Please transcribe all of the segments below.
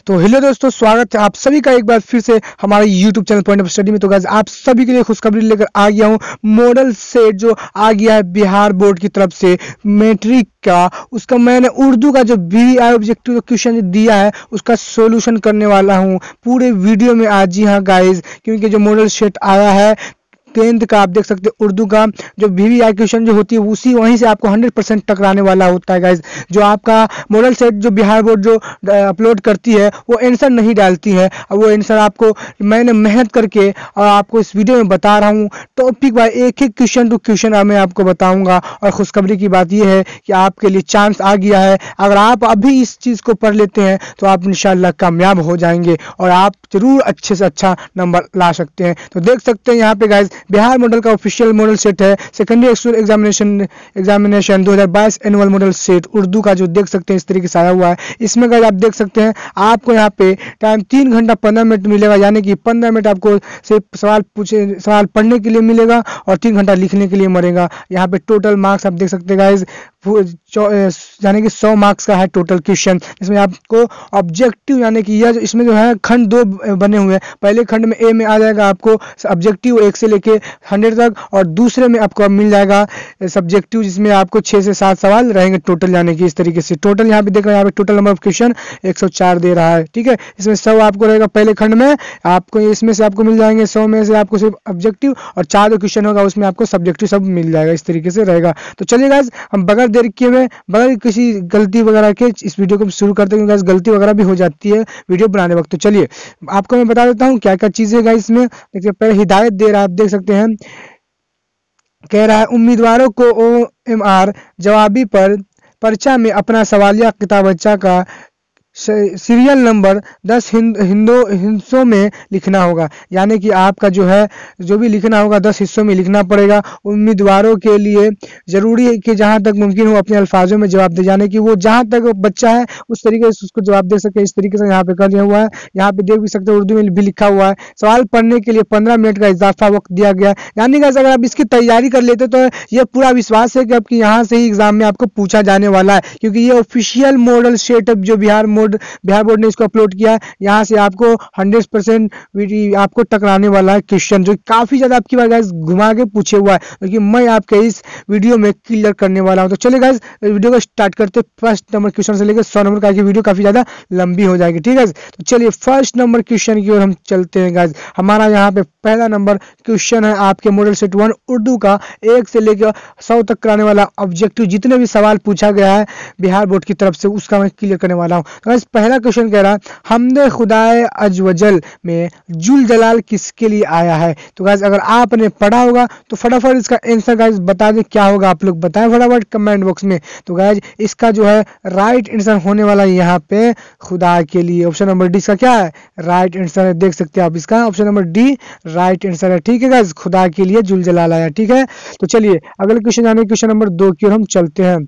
तो हेलो दोस्तों, स्वागत है आप सभी का एक बार फिर से हमारे YouTube channel point of study में। तो गाइस आप सभी के लिए खुशखबरी लेकर आ गया हूँ। मॉडल सेट जो आ गया है बिहार बोर्ड की तरफ से मैट्रिक का, उसका मैंने उर्दू का जो BI ऑब्जेक्टिव क्वेश्चन दिया है उसका सॉल्यूशन करने वाला हूँ पूरे वीडियो में आज। जी हाँ गाइज, क्योंकि जो मॉडल सेट आया है 10th का, आप देख सकते हो उर्दू का जो BI क्वेश्चन जो होती है उसी वहीं से आपको 100% टकराने वाला होता है गाइज। जो आपका मॉडल सेट जो बिहार बोर्ड जो अपलोड करती है वो आंसर नहीं डालती है, और वो आंसर आपको मैंने मेहनत करके और आपको इस वीडियो में बता रहा हूँ टॉपिक बाय एक एक क्वेश्चन टू क्वेश्चन मैं आपको बताऊंगा। और खुशखबरी की बात यह है कि आपके लिए चांस आ गया है, अगर आप अभी इस चीज़ को पढ़ लेते हैं तो आप इंशाल्लाह कामयाब हो जाएंगे और आप जरूर अच्छे से अच्छा नंबर ला सकते हैं। तो देख सकते हैं यहाँ पे गाइज बिहार मॉडल का ऑफिशियल मॉडल सेट है secondary external examination 2022 annual model set Urdu का, जो देख सकते हैं इस तरीके से आया हुआ है। इसमें गाइज आप देख सकते हैं आपको यहाँ पे टाइम 3 घंटा 15 मिनट मिलेगा, यानी कि 15 मिनट आपको सिर्फ सवाल पढ़ने के लिए मिलेगा और 3 घंटा लिखने के लिए मरेगा। यहाँ पे टोटल मार्क्स आप देख सकते हैं गाइज, यानी कि 100 मार्क्स का है टोटल क्वेश्चन। इसमें आपको ऑब्जेक्टिव यानी कि यह इसमें जो है खंड 2 बने हुए हैं। पहले खंड में ए में आ जाएगा आपको ऑब्जेक्टिव 1 से लेके 100 तक, और दूसरे में आपको मिल जाएगा सब्जेक्टिव जिसमें आपको 6 से 7 सवाल रहेंगे टोटल, यानी कि इस तरीके से टोटल यहाँ पे देख रहे हैं। यहाँ पे टोटल नंबर ऑफ क्वेश्चन 104 दे रहा है, ठीक है। इसमें 100 आपको रहेगा पहले खंड में, आपको इसमें से आपको मिल जाएंगे 100 में से आपको सिर्फ ऑब्जेक्टिव, और 4 जो क्वेश्चन होगा उसमें आपको सब्जेक्टिव सब मिल जाएगा, इस तरीके से रहेगा। तो चलिए गाइस, हम बगैर देर किए हुए बगैर किसी गलती वगैरह के इस वीडियो को शुरू करते हैं, क्योंकि गलती वगैरह भी हो जाती है वीडियो बनाने वक्त। तो चलिए आपको मैं बता देता हूँ क्या क्या चीजें गाइस इसमें। देखिए पहले हिदायत दे रहा है, आप देख सकते हैं, कह रहा है उम्मीदवारों को OMR जवाबी पर पर्चा में अपना सवालिया किताबचा का सीरियल नंबर 10 हिस्सों में लिखना होगा, यानी कि आपका जो है जो भी लिखना होगा 10 हिस्सों में लिखना पड़ेगा। उम्मीदवारों के लिए ज़रूरी है कि जहां तक मुमकिन हो अपने अल्फाजों में जवाब दे, यानी कि वो जहां तक बच्चा है उस तरीके से उसको जवाब दे सके, इस तरीके से यहाँ पे कर दिया हुआ है। यहाँ पे देख भी सकते हो उर्दू में भी लिखा हुआ है। सवाल पढ़ने के लिए 15 मिनट का इजाफा वक्त दिया गया, यानी कि अगर आप इसकी तैयारी कर लेते तो ये पूरा विश्वास है कि आपकी यहाँ से ही एग्जाम में आपको पूछा जाने वाला है, क्योंकि ये ऑफिशियल मॉडल सेटअप जो बिहार बोर्ड ने इसको अपलोड किया है। यहाँ से आपको 100% आपको टकराने वाला है क्वेश्चन, जो काफी ज्यादा आपकी बार गाइस घुमा के पूछे हुआ है, क्योंकि मैं आपके इस वीडियो में क्लियर करने वाला हूँ। तो चलिए गाइस वीडियो को स्टार्ट करते, फर्स्ट नंबर क्वेश्चन से लेकर 100 नंबर का वीडियो काफी ज्यादा लंबी हो जाएगी, ठीक है। तो चलिए फर्स्ट नंबर क्वेश्चन की ओर हम चलते हैं गाइस। हमारा यहाँ पे पहला नंबर क्वेश्चन है आपके मॉडल सेट 1 उर्दू का 1 से लेकर 100 तक कराने वाला ऑब्जेक्टिव, जितने भी सवाल पूछा गया है बिहार बोर्ड की तरफ से उसका मैं क्लियर करने वाला हूँ। तो गाइस पहला क्वेश्चन कह रहा है हमदे खुदाए अजवजल में जुल जलाल किसके लिए आया है। तो गाइस अगर आपने पढ़ा होगा तो फटाफट इसका आंसर गाइस बता दें क्या होगा, आप लोग बताएं फटाफट कमेंट बॉक्स में। तो गाइस इसका जो है राइट आंसर होने वाला यहाँ पे खुदा के लिए, ऑप्शन नंबर डी इसका क्या है राइट आंसर है। देख सकते हैं आप, इसका option number D right answer है, ठीक है गाइस, खुदा के लिए जुल जलाल आया, ठीक है। तो चलिए अगले क्वेश्चन यानी क्वेश्चन नंबर 2 की ओर हम चलते हैं।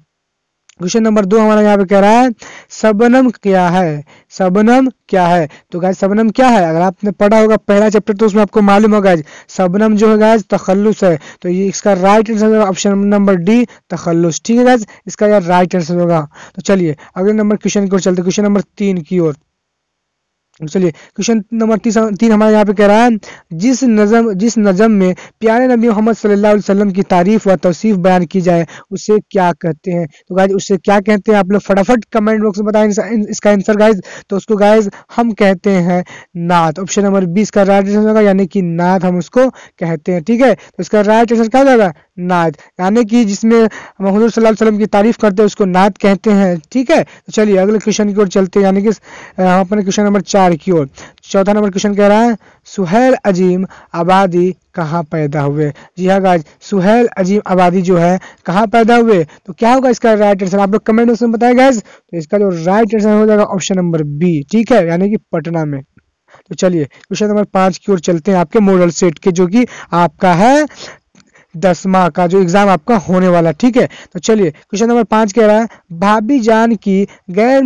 क्वेश्चन नंबर 2 हमारा यहाँ पे कह रहा है शबनम क्या है, शबनम क्या है। तो गाइस शबनम क्या है, अगर आपने पढ़ा होगा पहला चैप्टर तो उसमें आपको मालूम होगा शबनम जो है गाइस तखल्लुस है। तो ये इसका right answer option number D तखल्लुस, ठीक है गाइस, इसका यार राइट आंसर होगा। तो चलिए अगले नंबर क्वेश्चन की ओर चलते, क्वेश्चन नंबर 3 की ओर। चलिए क्वेश्चन नंबर 3 हमारे यहाँ पे कह रहा है जिस नज़म में प्यारे नबी मोहम्मद सल्लल्लाहु अलैहि वसल्लम की तारीफ व तौसीफ बयान की जाए उसे क्या कहते हैं। तो गाइज उससे क्या कहते हैं आप लोग फटाफट कमेंट बॉक्स में बताएं इसका आंसर गाइज। तो उसको गाइज हम कहते हैं नात, ऑप्शन नंबर 20 का राइट आंसर होगा, यानी कि नात हम उसको कहते हैं, ठीक है। तो इसका राइट आंसर क्या हो जाएगा नात, यानी कि जिसमें मोहम्मद सल्लल्लाहु अलैहि वसल्लम की तारीफ करते हैं उसको नात कहते हैं, ठीक है। तो चलिए अगले क्वेश्चन की ओर चलते हैं, यानी कि अपने क्वेश्चन नंबर 4 की ओर। चौथा नंबर क्वेश्चन कह रहा है सुहेल अजीम आबादी कहाँ पैदा हुए। जी हाँ गाइस, सुहेल अजीम आबादी जो है कहाँ पैदा हुए। तो क्या होगा इसका राइट आंसर, आप लोग कमेंट में बताएं गाइस। तो इसका जो राइट आंसर हो जाएगा ऑप्शन नंबर बी, ठीक है, यानी कि पटना में। तो चलिए क्वेश्चन नंबर 5 की ओर चलते हैं आपके मॉडल सेट के, जो कि आपका है 10वां का जो एग्जाम आपका होने वाला, ठीक है। तो चलिए क्वेश्चन नंबर 5 कह रहा है भाभी जान की गैर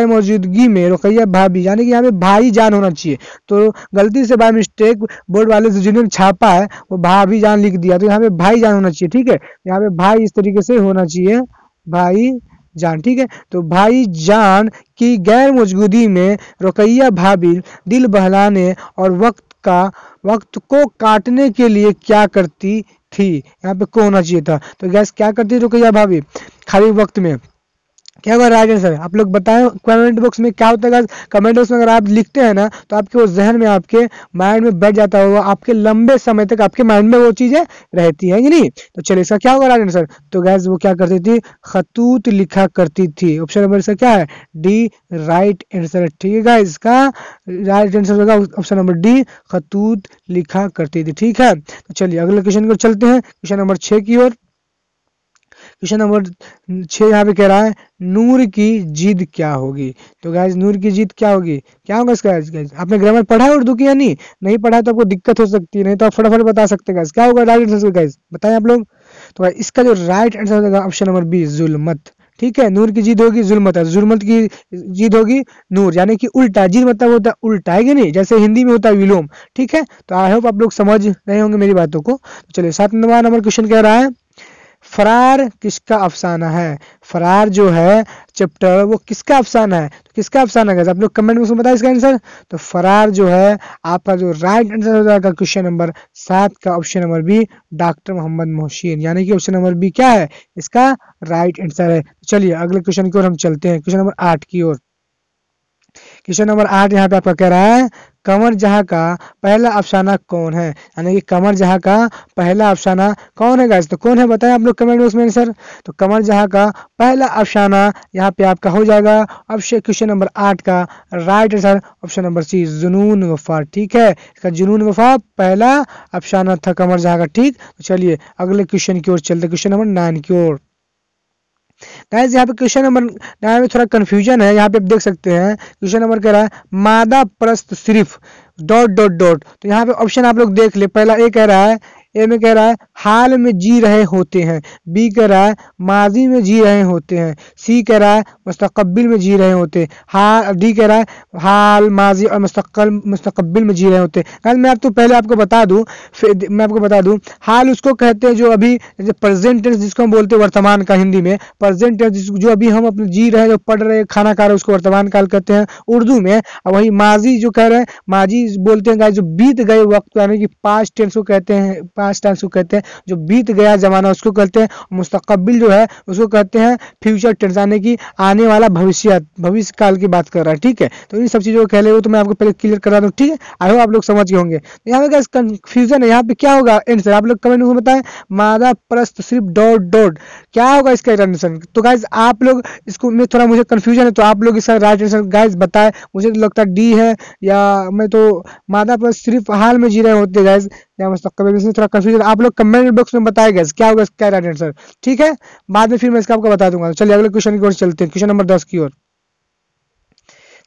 मौजूदगी में रुकैया भाभी, यानी कि यहाँ पे भाई जान होना चाहिए, तो गलती से बाय मिस्टेक बोर्ड वाले से जिन्होंने छापा है वो भाभी जान लिख दिया, तो यहाँ पे भाई जान होना चाहिए, ठीक है। यहाँ पे भाई इस तरीके से होना चाहिए भाई जान, ठीक है। तो भाई जान की गैर मौजूदगी में रुकैया भाभी दिल बहलाने और वक्त को काटने के लिए क्या करती थी? यहाँ पे को होना चाहिए था। तो गैस क्या करती थी रुकैया भाभी खाली वक्त में? क्या होगा राइट आंसर? आप लोग बताएं कमेंट बॉक्स में क्या होता है। कमेंट बॉक्स में अगर आप लिखते हैं ना तो आपके वो जहन में, आपके माइंड में बैठ जाता होगा, आपके लंबे समय तक आपके माइंड में वो चीजें रहती हैं कि नहीं। तो चलिए इसका क्या होगा राइट आंसर? तो गैस वो क्या करती थी? खतूत लिखा करती थी। ऑप्शन नंबर इसका क्या है? डी राइट आंसर, ठीक है गाइस। इसका राइट आंसर होगा ऑप्शन नंबर डी, खतूत लिखा करती थी, ठीक है। तो चलिए अगले क्वेश्चन को चलते हैं, क्वेश्चन नंबर 6 की ओर। क्वेश्चन नंबर 6 यहाँ पे कह रहा है नूर की जिद क्या होगी? तो गाइस नूर की जिद क्या होगी? क्या होगा इसका? आपने ग्रामर पढ़ा है उर्दू की या नहीं पढ़ा है तो आपको दिक्कत हो सकती है, नहीं तो आप फटाफट बता सकते हैं गाइस। क्या होगा राइट आंसर गाइस? बताएं आप लोग। तो गाइस इसका जो राइट आंसर होगा ऑप्शन नंबर बी, जुल्मत, ठीक है। नूर की जिद होगी जुल्मत है, जुल्मत की जिद होगी नूर, यानी कि उल्टा। जिद मतलब होता है उल्टा, है कि नहीं? जैसे हिंदी में होता है विलोम, ठीक है। तो आई होप आप लोग समझ रहे होंगे मेरी बातों को। तो चलिए 7 नंबर क्वेश्चन कह रहा है फरार किसका अफसाना है? फरार जो है चैप्टर वो किसका अफसाना है? तो किसका अफसाना है आप लोग कमेंट बॉक्स में बताएं इसका आंसर। तो फरार जो है आपका जो राइट आंसर हो जाएगा क्वेश्चन नंबर 7 का option number b, doctor Mohammad Mohsin, यानी कि ऑप्शन नंबर बी क्या है? इसका राइट आंसर है। चलिए अगले क्वेश्चन की ओर हम चलते हैं, क्वेश्चन नंबर 8 की ओर। क्वेश्चन नंबर 8 यहाँ पे आपका कह रहा है कमर जहाँ का पहला अफसाना कौन है? यानी कि कमर जहाँ का पहला अफसाना कौन है गाइस? तो कौन है बताएं आप लोग कमेंट बॉक्स में आंसर। तो कमर जहाँ का पहला अफसाना यहाँ पे आपका हो जाएगा ऑप्शन क्वेश्चन नंबर 8 का right answer option number c, जुनून वफा, ठीक है। इसका जुनून वफा पहला अफसाना था कमर जहाँ का, ठीक। तो चलिए अगले क्वेश्चन की ओर चलते, क्वेश्चन नंबर 9 की ओर। गाइस यहाँ पे क्वेश्चन नंबर 9 में थोड़ा कंफ्यूजन है, यहाँ पे आप देख सकते हैं क्वेश्चन नंबर कह रहा है मादा प्रस्त सिर्फ डॉट डॉट डॉट। तो यहाँ पे ऑप्शन आप लोग देख ले, पहला ए कह रहा है, ए में कह रहा है हाल में जी रहे होते हैं, बी कह रहा है माजी में जी रहे होते हैं, सी कह रहा है मुस्तकबिल में जी रहे होते हैं, हाल, डी कह रहा है हाल माजी और मुस्तकबिल में जी रहे होते हैं। गाइस मैं आप तो पहले आपको बता दूं, फिर मैं आपको बता दूं हाल उसको कहते हैं जो अभी प्रेजेंट टेंस जिसको हम बोलते हैं वर्तमान का, हिंदी में प्रेजेंट टेंस जो अभी हम अपने जी रहे हैं, जो पढ़ रहे हैं, खाना खा रहे हैं, उसको वर्तमान काल कहते हैं उर्दू में। और वही माजी जो कह रहे हैं, माजी बोलते हैं गाइस जो बीत गए वक्त, यानी कि पास्ट टेंस को कहते हैं, पास्ट टेंस को कहते हैं जो बीत गया जमाना उसको कहते हैं। मुस्तकबिल जो है उसको कहते हैं फ्यूचर टेंस, यानी कि आने वाला भविष्य काल की बात कर रहा है, ठीक है। तो इन सब चीजों को कह ले वो तो मैं आपको पहले क्लियर करा दूं, ठीक है। आई होप आप लोग समझ गए होंगे। यहाँ पे गाइस कंफ्यूजन है, यहाँ पे क्या होगा आंसर आप लोग कमेंट में बताएं। मादा प्रस्त सिर्फ डॉट डॉट, क्या होगा इसका आंसर? तो गाइस आप लोग इसको में थोड़ा मुझे कंफ्यूजन है, तो आप लोग इसका राइट आंसर गाइस बताएं। मुझे तो लगता है डी है, या मैं तो मादा प्रस्त सिर्फ हाल में जी रहे होते गाइस, या मुस्तकबिल में थोड़ा कंफ्यूजन। आप लोग कमेंट बॉक्स में बताएगा क्या होगा इसका राइट आंसर, ठीक है। बाद में फिर मैं इसका आपको बता दूंगा। तो चलिए अगले क्वेश्चन की ओर चलते हैं, क्वेश्चन नंबर 10 की ओर।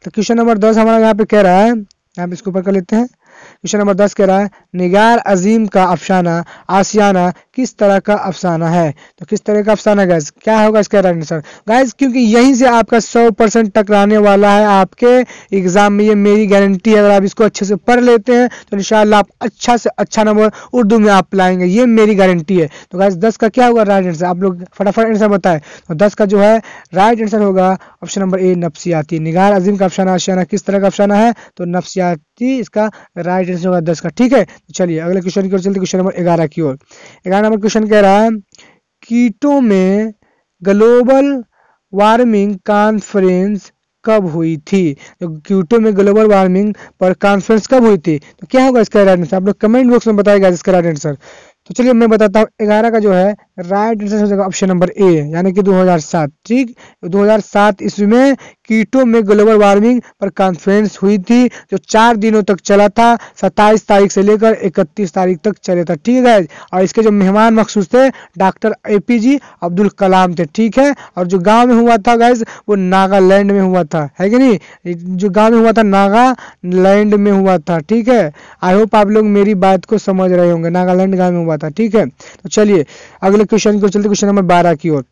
तो क्वेश्चन नंबर 10 हमारा यहाँ पे कह रहा है, यहाँ पे इसको ऊपर कर लेते हैं। क्वेश्चन नंबर 10 कह रहा है निगार अजीम का अफसाना आसियाना किस तरह का अफसाना है? तो किस तरह का अफसाना गाइस, क्या होगा इसका राइट आंसर गाइस? क्योंकि यहीं से आपका 100% टकराने वाला है आपके एग्जाम में, ये मेरी गारंटी है। अगर आप इसको अच्छे से पढ़ लेते हैं तो इंशाल्लाह आप अच्छा से अच्छा नंबर उर्दू में आप लाएंगे, ये मेरी गारंटी है। तो गाइस 10 का क्या होगा राइट आंसर? आप लोग फटाफट आंसर बताएं। तो 10 का जो है राइट आंसर होगा ऑप्शन नंबर ए, नफ्सियाती। निगार अजीम का अफसाना आशियाना किस तरह का अफसाना है? तो नफ्सियाती इसका राइट आंसर होगा 10 का, ठीक है। तो चलिए अगले क्वेश्चन की ओर चलते, क्वेश्चन नंबर 11 की ओर। 11 नंबर क्वेश्चन कह रहा है कीटों में ग्लोबल वार्मिंग कॉन्फ्रेंस कब हुई थी? तो कीटों में ग्लोबल वार्मिंग पर कॉन्फ्रेंस कब हुई थी? तो क्या होगा इसका राइट आंसर? आप लोग कमेंट बॉक्स में बताएगा इसका राइट आंसर। तो चलिए मैं बताता हूँ 11 का जो है राइट आंसर हो जाएगा ऑप्शन नंबर ए, यानी कि 2007, ठीक। 2007 ईस्वी में कीटों में ग्लोबल वार्मिंग पर कॉन्फ्रेंस हुई थी, जो 4 दिनों तक चला था, 27 तारीख से लेकर 31 तारीख तक चले था, ठीक है गाइस। और इसके जो मेहमान मखसूस थे डॉक्टर APJ अब्दुल कलाम थे, ठीक है। और जो गांव में हुआ था गाइस वो नागालैंड में हुआ था, है कि नहीं? जो गांव में हुआ था नागालैंड में हुआ था, ठीक है। आई होप आप लोग मेरी बात को समझ रहे होंगे, नागालैंड गांव में हुआ था, ठीक है। तो चलिए अगले क्वेश्चन को चलते, क्वेश्चन नंबर 12 की ओर।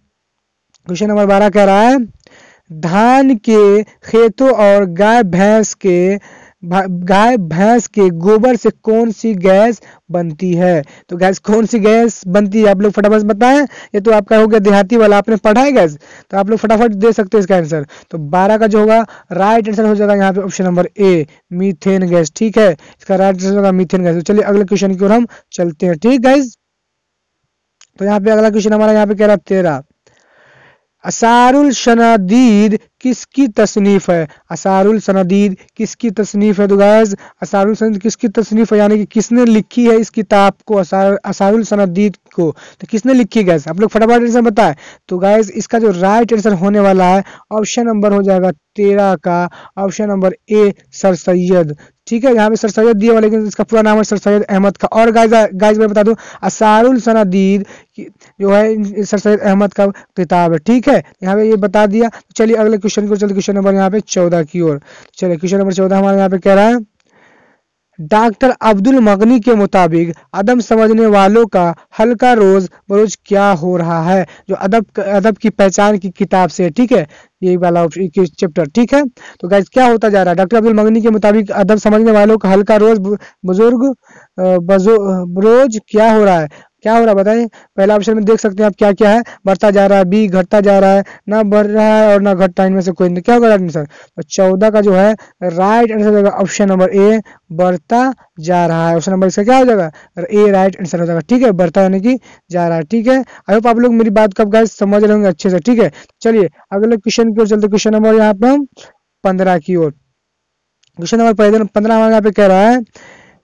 क्वेश्चन नंबर 12 कह रहा है धान के खेतों और गाय भैंस के गाय भैंस के गोबर से कौन सी गैस बनती है? तो गैस कौन सी गैस बनती है आप लोग फटाफट से बताएं। ये तो आपका हो गया देहाती वाला, आपने पढ़ा है गैस, तो आप लोग फटाफट दे सकते हैं इसका आंसर। तो 12 का जो होगा राइट आंसर हो जाएगा यहाँ पे option number A, methane gas. ठीक है, इसका राइट आंसर होगा मीथेन गैस। तो चलिए अगले क्वेश्चन की ओर हम चलते हैं। ठीक गाइज, तो यहाँ पे अगला क्वेश्चन हमारा यहाँ पे कह रहा है 13, असारुल सनादीद किसकी तसनीफ है? असारुल सनादीद किसकी तसनीफ है? तो गाइस असारुल सनादीद किसकी तसनीफ है, यानी कि किसने लिखी है इस किताब को, असारुल सनादीद को, तो किसने लिखी है गाइस? आप लोग फटाफट आंसर बताएं। तो गाइस इसका जो राइट आंसर होने वाला है ऑप्शन नंबर हो जाएगा 13 का, option number A, sir Syed. ठीक है, यहाँ पे सर सैयद दिया हुआ, लेकिन इसका पूरा नाम है सर सैयद अहमद का। और गाइस मैं बता दूं असारुल सनादीद जो है सर सैयद अहमद का किताब है। ठीक है, यहाँ पे ये बता दिया। चलिए अगले क्वेश्चन को चलते, क्वेश्चन नंबर यहाँ पे 14 की ओर। चलिए क्वेश्चन नंबर 14 हमारे यहाँ पे कह रहा है, डॉक्टर अब्दुल मगनी के मुताबिक अदब समझने वालों का हल्का रोज बरोज क्या हो रहा है? जो अदब की पहचान की किताब से, ठीक है, यही वाला चैप्टर। ठीक है, तो गाइस क्या होता जा रहा है? डॉक्टर अब्दुल मगनी के मुताबिक अदब समझने वालों का हल्का रोज बरोज क्या हो रहा है? क्या हो रहा है बताएं। पहला ऑप्शन में देख सकते हैं आप क्या क्या है, बढ़ता जा रहा है, बी घटता जा रहा है, ना बढ़ रहा है और ना घटता है, इनमें से कोई नहीं। क्या होगा राइट आंसर? तो 14 का जो है राइट आंसर होगा ऑप्शन नंबर ए, बढ़ता जा रहा है। ऑप्शन नंबर इसका क्या हो जाएगा? ए राइट आंसर हो जाएगा। ठीक है, बढ़ता यानी कि जा रहा है। ठीक है, आई होप आप लोग मेरी बात को गाइस समझ रहे होंगे अच्छे से। ठीक है, चलिए अगले क्वेश्चन की ओर चलते, क्वेश्चन नंबर यहाँ पे हम 15 की ओर। क्वेश्चन नंबर 15 हमारे यहाँ पे कह रहा है,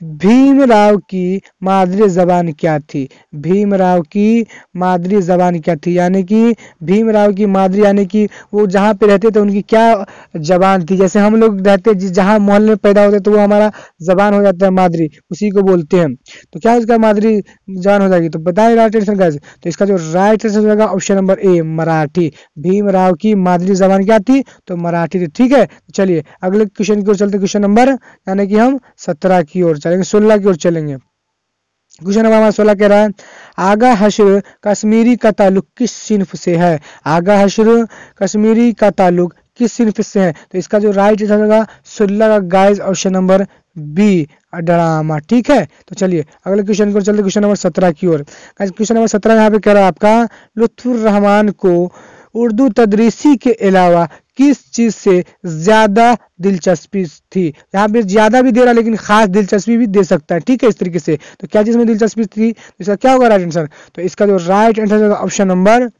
भीमराव की मादरी जबान क्या थी? भीमराव की मादरी जबान क्या थी, यानी कि भीमराव की मादरी यानी कि वो जहाँ पे रहते थे उनकी क्या जबान थी? जैसे हम लोग रहते जहाँ मोहल्ले में पैदा होते तो वो हमारा जबान हो जाता है मादरी, उसी को बोलते हैं। तो क्या उसका मादरी जबान हो जाएगी? तो बताइए राइट आंसर गाइस। तो इसका जो राइट आंसर होगा option number A, Marathi. Bhimrao की मादरी जबान क्या थी? तो मराठी थी। ठीक है, चलिए अगले क्वेश्चन की ओर चलते, क्वेश्चन नंबर यानी कि हम 17 की ओर चलेंगे, 16 की ओर चलेंगे। क्वेश्चन नंबर हमारा 16 कह रहा है, आगा हश्र कश्मीरी का ताल्लुक किस सिन्फ से है? आगा हश्र कश्मीरी का ताल्लुक किस सिन्फ से है? तो इसका जो राइट आंसर होगा 16 का guys option number b, drama. ठीक है, तो चलिए अगले क्वेश्चन को चलते, क्वेश्चन नंबर 17 की ओर। क्वेश्चन नंबर 17 यहाँ पे कह रहा है आपका, लुत्फुर रहमान को उर्दू तदरीसी के अलावा किस चीज से ज्यादा दिलचस्पी थी? यहाँ पे ज्यादा भी दे रहा है लेकिन खास दिलचस्पी भी दे सकता है। ठीक है, इस तरीके से। तो क्या चीज में दिलचस्पी थी? तो इसका क्या होगा राइट आंसर? तो इसका जो राइट आंसर होगा ऑप्शन नंबर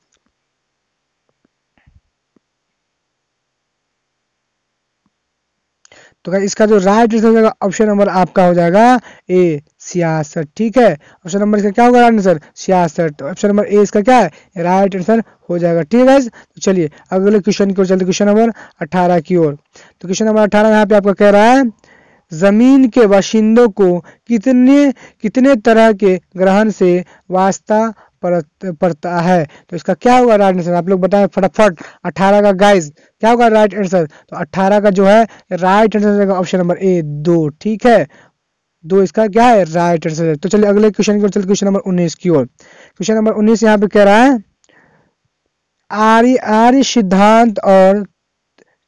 तो इसका जो राइट आंसर होगा ऑप्शन नंबर आपका हो जाएगा ए, सियासत। ठीक है, ऑप्शन नंबर इसका क्या होगा राइट आंसर? सियासत। ऑप्शन नंबर ए इसका क्या है? राइट आंसर हो जाएगा। ठीक है, तो चलिए अगले क्वेश्चन की ओर चलते, क्वेश्चन नंबर 18 की ओर। तो क्वेश्चन नंबर 18 यहाँ पे आपका कह रहा है, जमीन के बाशिंदों को कितने कितने तरह के ग्रहण से वास्ता पड़ता है? तो इसका क्या होगा राइट आंसर? आप लोग बताएं फटाफट। 18 का गाइस क्या होगा राइट आंसर? तो 18 का जो है right answer option number A, 2। ठीक है, 2 इसका क्या है? Right answer. तो चलिए अगले क्वेश्चन की ओर चलते, क्वेश्चन नंबर 19 की ओर। क्वेश्चन नंबर 19 यहाँ पे कह रहा है, आर्य आर्य सिद्धांत और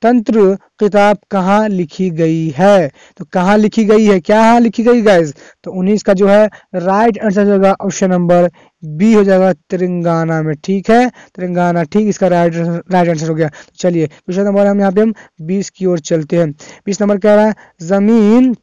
तंत्र किताब कहाँ लिखी गई है? तो कहाँ लिखी गई है, क्या हाँ लिखी गई गाइस? तो 19 का जो है राइट आंसर होगा ऑप्शन नंबर बी हो जाएगा, तेलंगाना में। ठीक है, तेलंगाना। ठीक, इसका राइट आंसर हो गया। तो चलिए क्वेश्चन नंबर हम यहाँ पे हम 20 की ओर चलते हैं। 20 नंबर कह रहा है, जमीन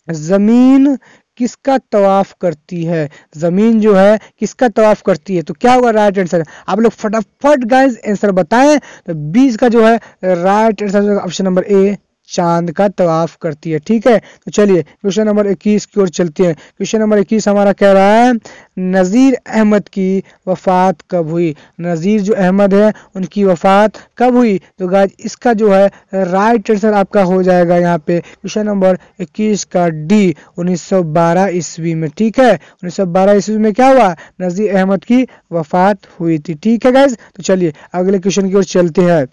जमीन किसका तवाफ करती है? जमीन जो है किसका तवाफ करती है? तो क्या होगा राइट आंसर? आप लोग फटाफट गाइस आंसर बताएं। तो 20 का जो है right answer option number A, चांद का तवाफ करती है। ठीक है, तो चलिए क्वेश्चन नंबर 21 की ओर चलते हैं। क्वेश्चन नंबर 21 हमारा कह रहा है, नज़ीर अहमद की वफात कब हुई? नज़ीर जो अहमद है उनकी वफात कब हुई? तो गाइस इसका जो है राइट आंसर आपका हो जाएगा यहाँ पे क्वेश्चन नंबर 21 का डी, 1912 ईस्वी में। ठीक है, 1912 ईस्वी में क्या हुआ? नज़ीर अहमद की वफात हुई थी। ठीक है गाइस, तो चलिए अगले क्वेश्चन की ओर चलते हैं।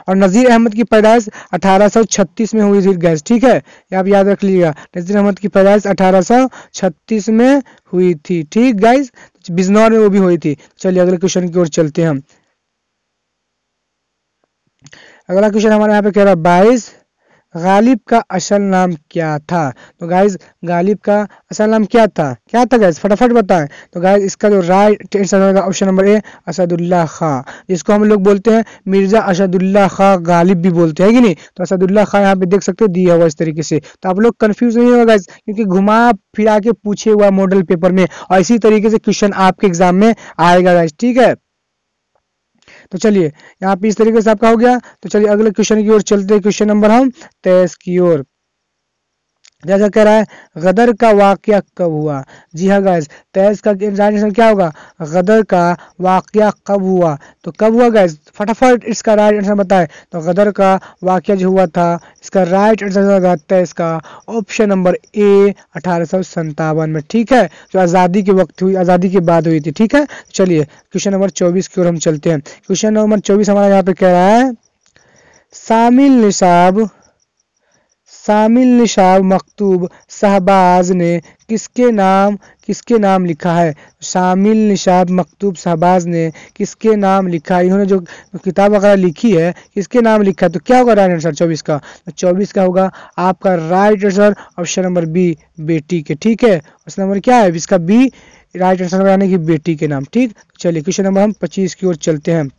और नज़ीर अहमद की पैदाइश 1836 में हुई थी गैस। ठीक है, ये आप याद रख लीजिएगा, नज़ीर अहमद की पैदाइश 1836 में हुई थी। ठीक गाइस, बिजनौर में वो भी हुई थी। चलिए अगले क्वेश्चन की ओर चलते हैं हम। अगला क्वेश्चन हमारे यहाँ पे कह रहा है 22, गालिब का असल नाम क्या था? तो गाइज गालिब का असल नाम क्या था गाइज, फटाफट बताएं। तो गाइज इसका जो राइट आंसर होगा ऑप्शन नंबर ए, असदुल्ला खां, जिसको हम लोग बोलते हैं मिर्जा असदुल्ला खां गालिब भी बोलते हैं कि नहीं। तो असदुल्ला खां यहाँ पे देख सकते हो दिया हुआ इस तरीके से। तो आप लोग कंफ्यूज नहीं होगा गाइज, क्योंकि घुमा फिरा के पूछे हुआ मॉडल पेपर में, और इसी तरीके से क्वेश्चन आपके एग्जाम में आएगा गाइज, ठीक है। तो चलिए यहाँ पे इस तरीके से आपका हो गया। तो चलिए अगले क्वेश्चन की ओर चलते हैं। क्वेश्चन नंबर हम 23 की ओर। जैसा कह रहा है, गदर का वाकया कब हुआ? जी हाँ गाइस, 23 का आंसर क्या होगा? गदर का वाकया कब हुआ? तो कब हुआ गाइस, फटाफट इसका राइट आंसर बताएं। तो गदर का वाकया जो हुआ था, इसका राइट आंसर होगा 23 का ऑप्शन नंबर ए, 1857 में, ठीक है। जो आज़ादी के वक्त हुई, आज़ादी के बाद हुई थी, ठीक है। चलिए क्वेश्चन नंबर 24 की ओर हम चलते हैं। क्वेश्चन नंबर 24 हमारा यहाँ पे कह रहा है, शामिल निशाब मकतूब शहबाज ने किसके नाम लिखा है? शामिल निशाब मकतूब शहबाज ने किसके नाम लिखा है? इन्होंने जो किताब वगैरह लिखी है किसके नाम लिखा है? तो क्या होगा राइट आंसर 24 का? तो 24 का होगा आपका right answer option number b, बेटी के, ठीक है। ऑप्शन नंबर क्या है इसका? बी राइट आंसर यानी कि बेटी के नाम, ठीक। चलिए क्वेश्चन नंबर हम 25 की ओर चलते हैं।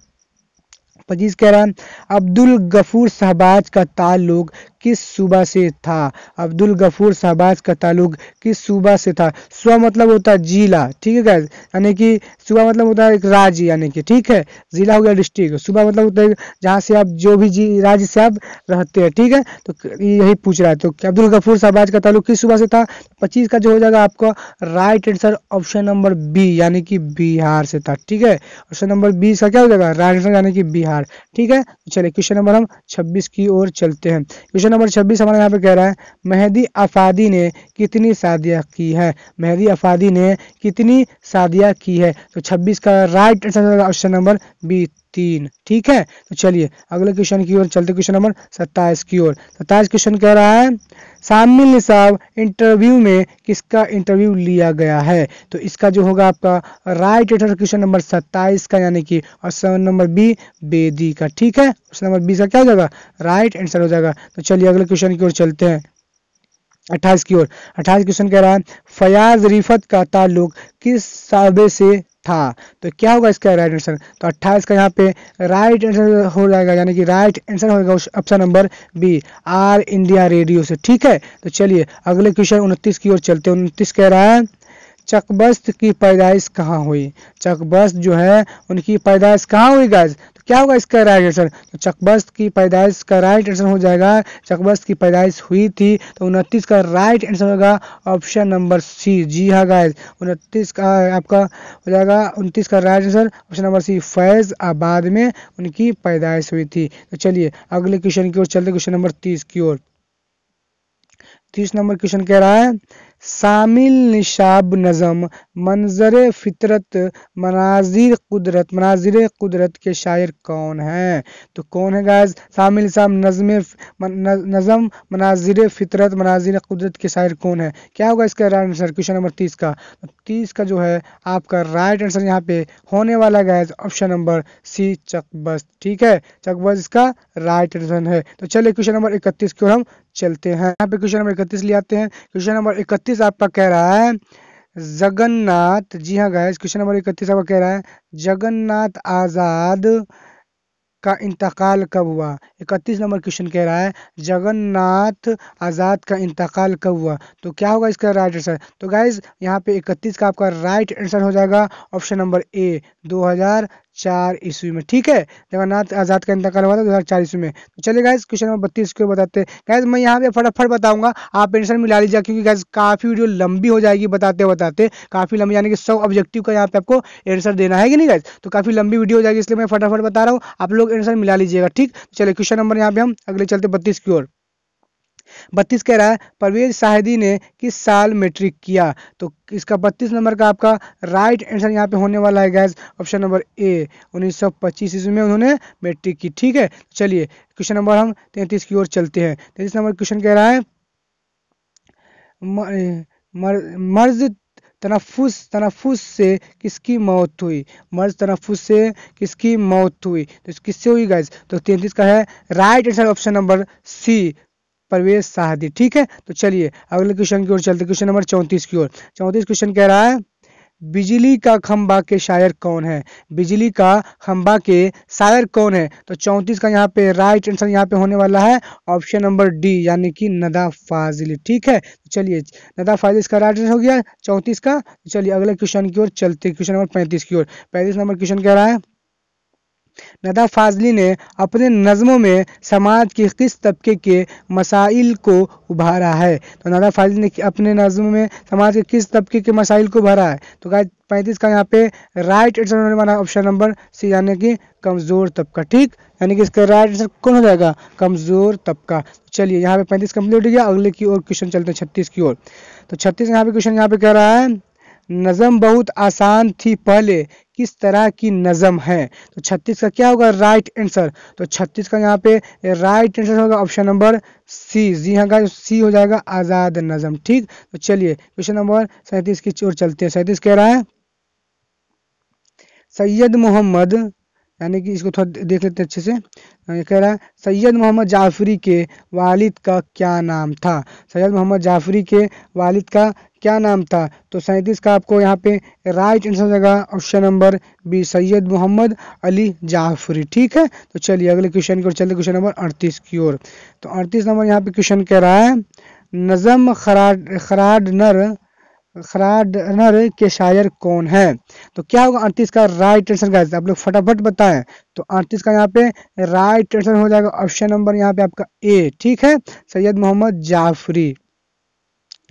25 कह रहा है, अब्दुल गफूर शहबाज का ताल्लुक किस सूबा से था? अब्दुल गफूर शहबाज का ताल्लुक किस सूबा से था? सूबा मतलब होता है जिला, ठीक है गाइस, यानी कि सूबा मतलब होता है एक राज्य, यानी कि, ठीक है। जिला हो गया डिस्ट्रिक्ट, सूबा मतलब होता है जहाँ से आप जो भी राज्य से आप रहते हैं, ठीक है। तो यही पूछ रहा है। तो अब्दुल गफूर शहबाज का ताल्लुक किस सूबा से था? 25 का जो हो जाएगा आपका right answer option number b, यानी कि बिहार से था, ठीक है। ऑप्शन नंबर 20 का क्या हो जाएगा राइट आंसर, यानी कि बिहार, ठीक है। तो चलिए क्वेश्चन नंबर हम 26 की ओर चलते हैं। क्वेश्चन नंबर 26 हमारे यहाँ पे कह रहा है, मेहदी अफादी ने कितनी शादियां की है? मेहदी अफादी ने कितनी शादियां की है? तो 26 का right answer option number b, 3, ठीक है। तो चलिए अगले क्वेश्चन की ओर चलते, क्वेश्चन नंबर 27 की ओर। 27 क्वेश्चन कह रहा है, शामिल निसाब इंटरव्यू में किसका इंटरव्यू लिया गया है? तो इसका जो होगा आपका राइट आंसर क्वेश्चन नंबर 27 का, यानी कि ऑप्शन नंबर बी, बेदी का, ठीक है। ऑप्शन नंबर बी का क्या हो जाएगा राइट आंसर हो जाएगा। तो चलिए अगले क्वेश्चन की ओर चलते हैं 28 की ओर। 28 क्वेश्चन कह रहा है, फयाज रिफत का ताल्लुक किस साबे से था? तो क्या होगा इसका राइट आंसर? तो 28 का यहाँ पे राइट आंसर हो जाएगा, यानी कि राइट आंसर होगा option number b, all India radio से, ठीक है। तो चलिए अगले क्वेश्चन 29 की ओर चलते हैं। 29 कह रहा है, चकबस्त की पैदाइश कहाँ हुई? चकबस्त जो है उनकी पैदाइश कहाँ हुई गाइस? तो क्या होगा इसका राइट आंसर? तो चकबस्त की पैदाइश का राइट आंसर हो जाएगा, चकबस्त की पैदाइश हुई थी। तो 29 का राइट आंसर होगा ऑप्शन नंबर सी। जी हाँ गाइस, 29 का आपका हो जाएगा 29 का right answer option number c, Faizabad में उनकी पैदाइश हुई थी। तो चलिए अगले क्वेश्चन की ओर चलते, क्वेश्चन नंबर 30 की ओर। 30 नंबर क्वेश्चन कह रहा है, शामिल निशाब नज़म मंजर फितरत मनाजिर कुदरत के शायर कौन है? तो कौन है गाइस शामिल निशाब नज़म मनाजिर कुदरत के शायर कौन है? क्या होगा इसका राइट आंसर क्वेश्चन नंबर 30 का? तो 30 का जो है आपका राइट आंसर यहाँ पे होने वाला guys option number c, Chakbast, ठीक है। चकबस्त इसका राइट आंसर है। तो चलिए क्वेश्चन नंबर 31 की ओर हम चलते हैं। यहाँ पे क्वेश्चन नंबर 31 ले आते हैं। क्वेश्चन नंबर 31 आपका कह रहा है, जगन्नाथ, जी हाँ गाइस, क्वेश्चन नंबर 31 आपका कह रहा है, जगन्नाथ आजाद का इंतकाल कब हुआ? 31 नंबर क्वेश्चन कह रहा है, जगन्नाथ आजाद का इंतकाल कब हुआ? तो क्या होगा इसका राइट आंसर? तो गाइस यहाँ पे 31 का आपका राइट आंसर हो जाएगा ऑप्शन नंबर ए, 2004 ईस्वी में, ठीक है। जगन्नाथ आजाद का इंतकाल हुआ था 2004 ईस्वी में। तो चलिए गाइस क्वेश्चन नंबर 32 को बताते हैं। गाइस मैं यहाँ पे फटाफट बताऊंगा, आप आंसर मिला लीजिए, क्योंकि गाइस काफी वीडियो लंबी हो जाएगी बताते बताते, काफी लंबी, यानी कि 100 ऑब्जेक्टिव का यहाँ पे आपको आंसर देना है कि नहीं गाइस, तो काफी लंबी वीडियो हो जाएगी, इसलिए मैं फटाफट बता रहा हूँ, आप लोग आंसर मिला लीजिएगा, ठीक। चलिए क्वेश्चन नंबर यहाँ पे हम अगले चलते 32 की ओर। 32 कह रहा है, परवेज साहिदी ने किस साल मैट्रिक किया? तो इसका 32 नंबर का आपका राइट आंसर यहाँ पे होने वाला है गैस ऑप्शन नंबर ए, 1925 ईस्वी में उन्होंने मैट्रिक की, ठीक है। चलिए क्वेश्चन नंबर हम 33 की ओर चलते हैं। 33 नंबर क्वेश्चन कह रहा है, मर्ज तनफुस से किसकी मौत हुई? मर्ज तनफुस से किसकी मौत हुई? तो किससे हुई गाइस? तो 33 का है right answer option number c, Pravesh Shadi. ठीक है, तो चलिए अगले क्वेश्चन की ओर चलते, क्वेश्चन नंबर 34 की ओर। 34 क्वेश्चन कह रहा है बिजली का खंभा के शायर कौन है? बिजली का खंभा के शायर कौन है? तो 34 का यहाँ पे राइट आंसर यहाँ पे होने वाला है ऑप्शन नंबर डी, यानी कि नदा फाजिली। ठीक है, तो चलिए नदा फाजिली इसका राइट आंसर हो गया 34 का। चलिए अगले क्वेश्चन की ओर चलते, क्वेश्चन नंबर 35 की ओर। 35 नंबर क्वेश्चन कह रहा है नदा फाजली ने अपने नज़्मों में समाज के किस तबके के मसाइल को उभारा है? तो नदा फाजली ने अपने नज़्मों में समाज के किस तबके के मसाइल को उभारा है? तो गाइस 35 का यहाँ पे राइट आंसर होने वाला ऑप्शन नंबर सी, यानी कि कमज़ोर तबका। ठीक, यानी कि इसका राइट आंसर कौन हो जाएगा? कमज़ोर तबका। चलिए यहाँ पे 35 कंप्लीट हो गया, अगले की ओर क्वेश्चन चलते हैं 36 की ओर। तो 36 यहाँ पे क्वेश्चन यहाँ पे कह रहा है नज़म बहुत आसान थी पहले, किस तरह की नज़म है? तो 36 का क्या होगा राइट आंसर? तो 36 का यहाँ पे राइट आंसर होगा ऑप्शन नंबर सी। जी हाँ गाइस, सी हो जाएगा आज़ाद नज़म। ठीक, तो चलिए क्वेश्चन नंबर 37 की ओर चलते हैं। 37 कह रहा है सैयद मोहम्मद, यानी कि इसको थोड़ा देख लेते हैं अच्छे से। ये कह रहा है सैयद मोहम्मद जाफरी के वालिद का क्या नाम था? सैयद मोहम्मद जाफरी के वालिद का क्या नाम था? तो 37 का आपको यहाँ पे राइट आंसर देगा option number b, Syed Mohammad Ali Jafri. ठीक है, तो चलिए अगले क्वेश्चन की ओर चलते, क्वेश्चन नंबर 38 की ओर। तो 38 नंबर यहाँ पे क्वेश्चन कह रहा है नज़म खराडनर के शायर कौन है? तो क्या होगा 38 का राइट आंसर गाइस? आप लोग फटाफट बताएं। तो 38 का यहाँ पे राइट आंसर हो जाएगा ऑप्शन नंबर यहाँ पे आपका ए। ठीक है, सैयद मोहम्मद जाफरी।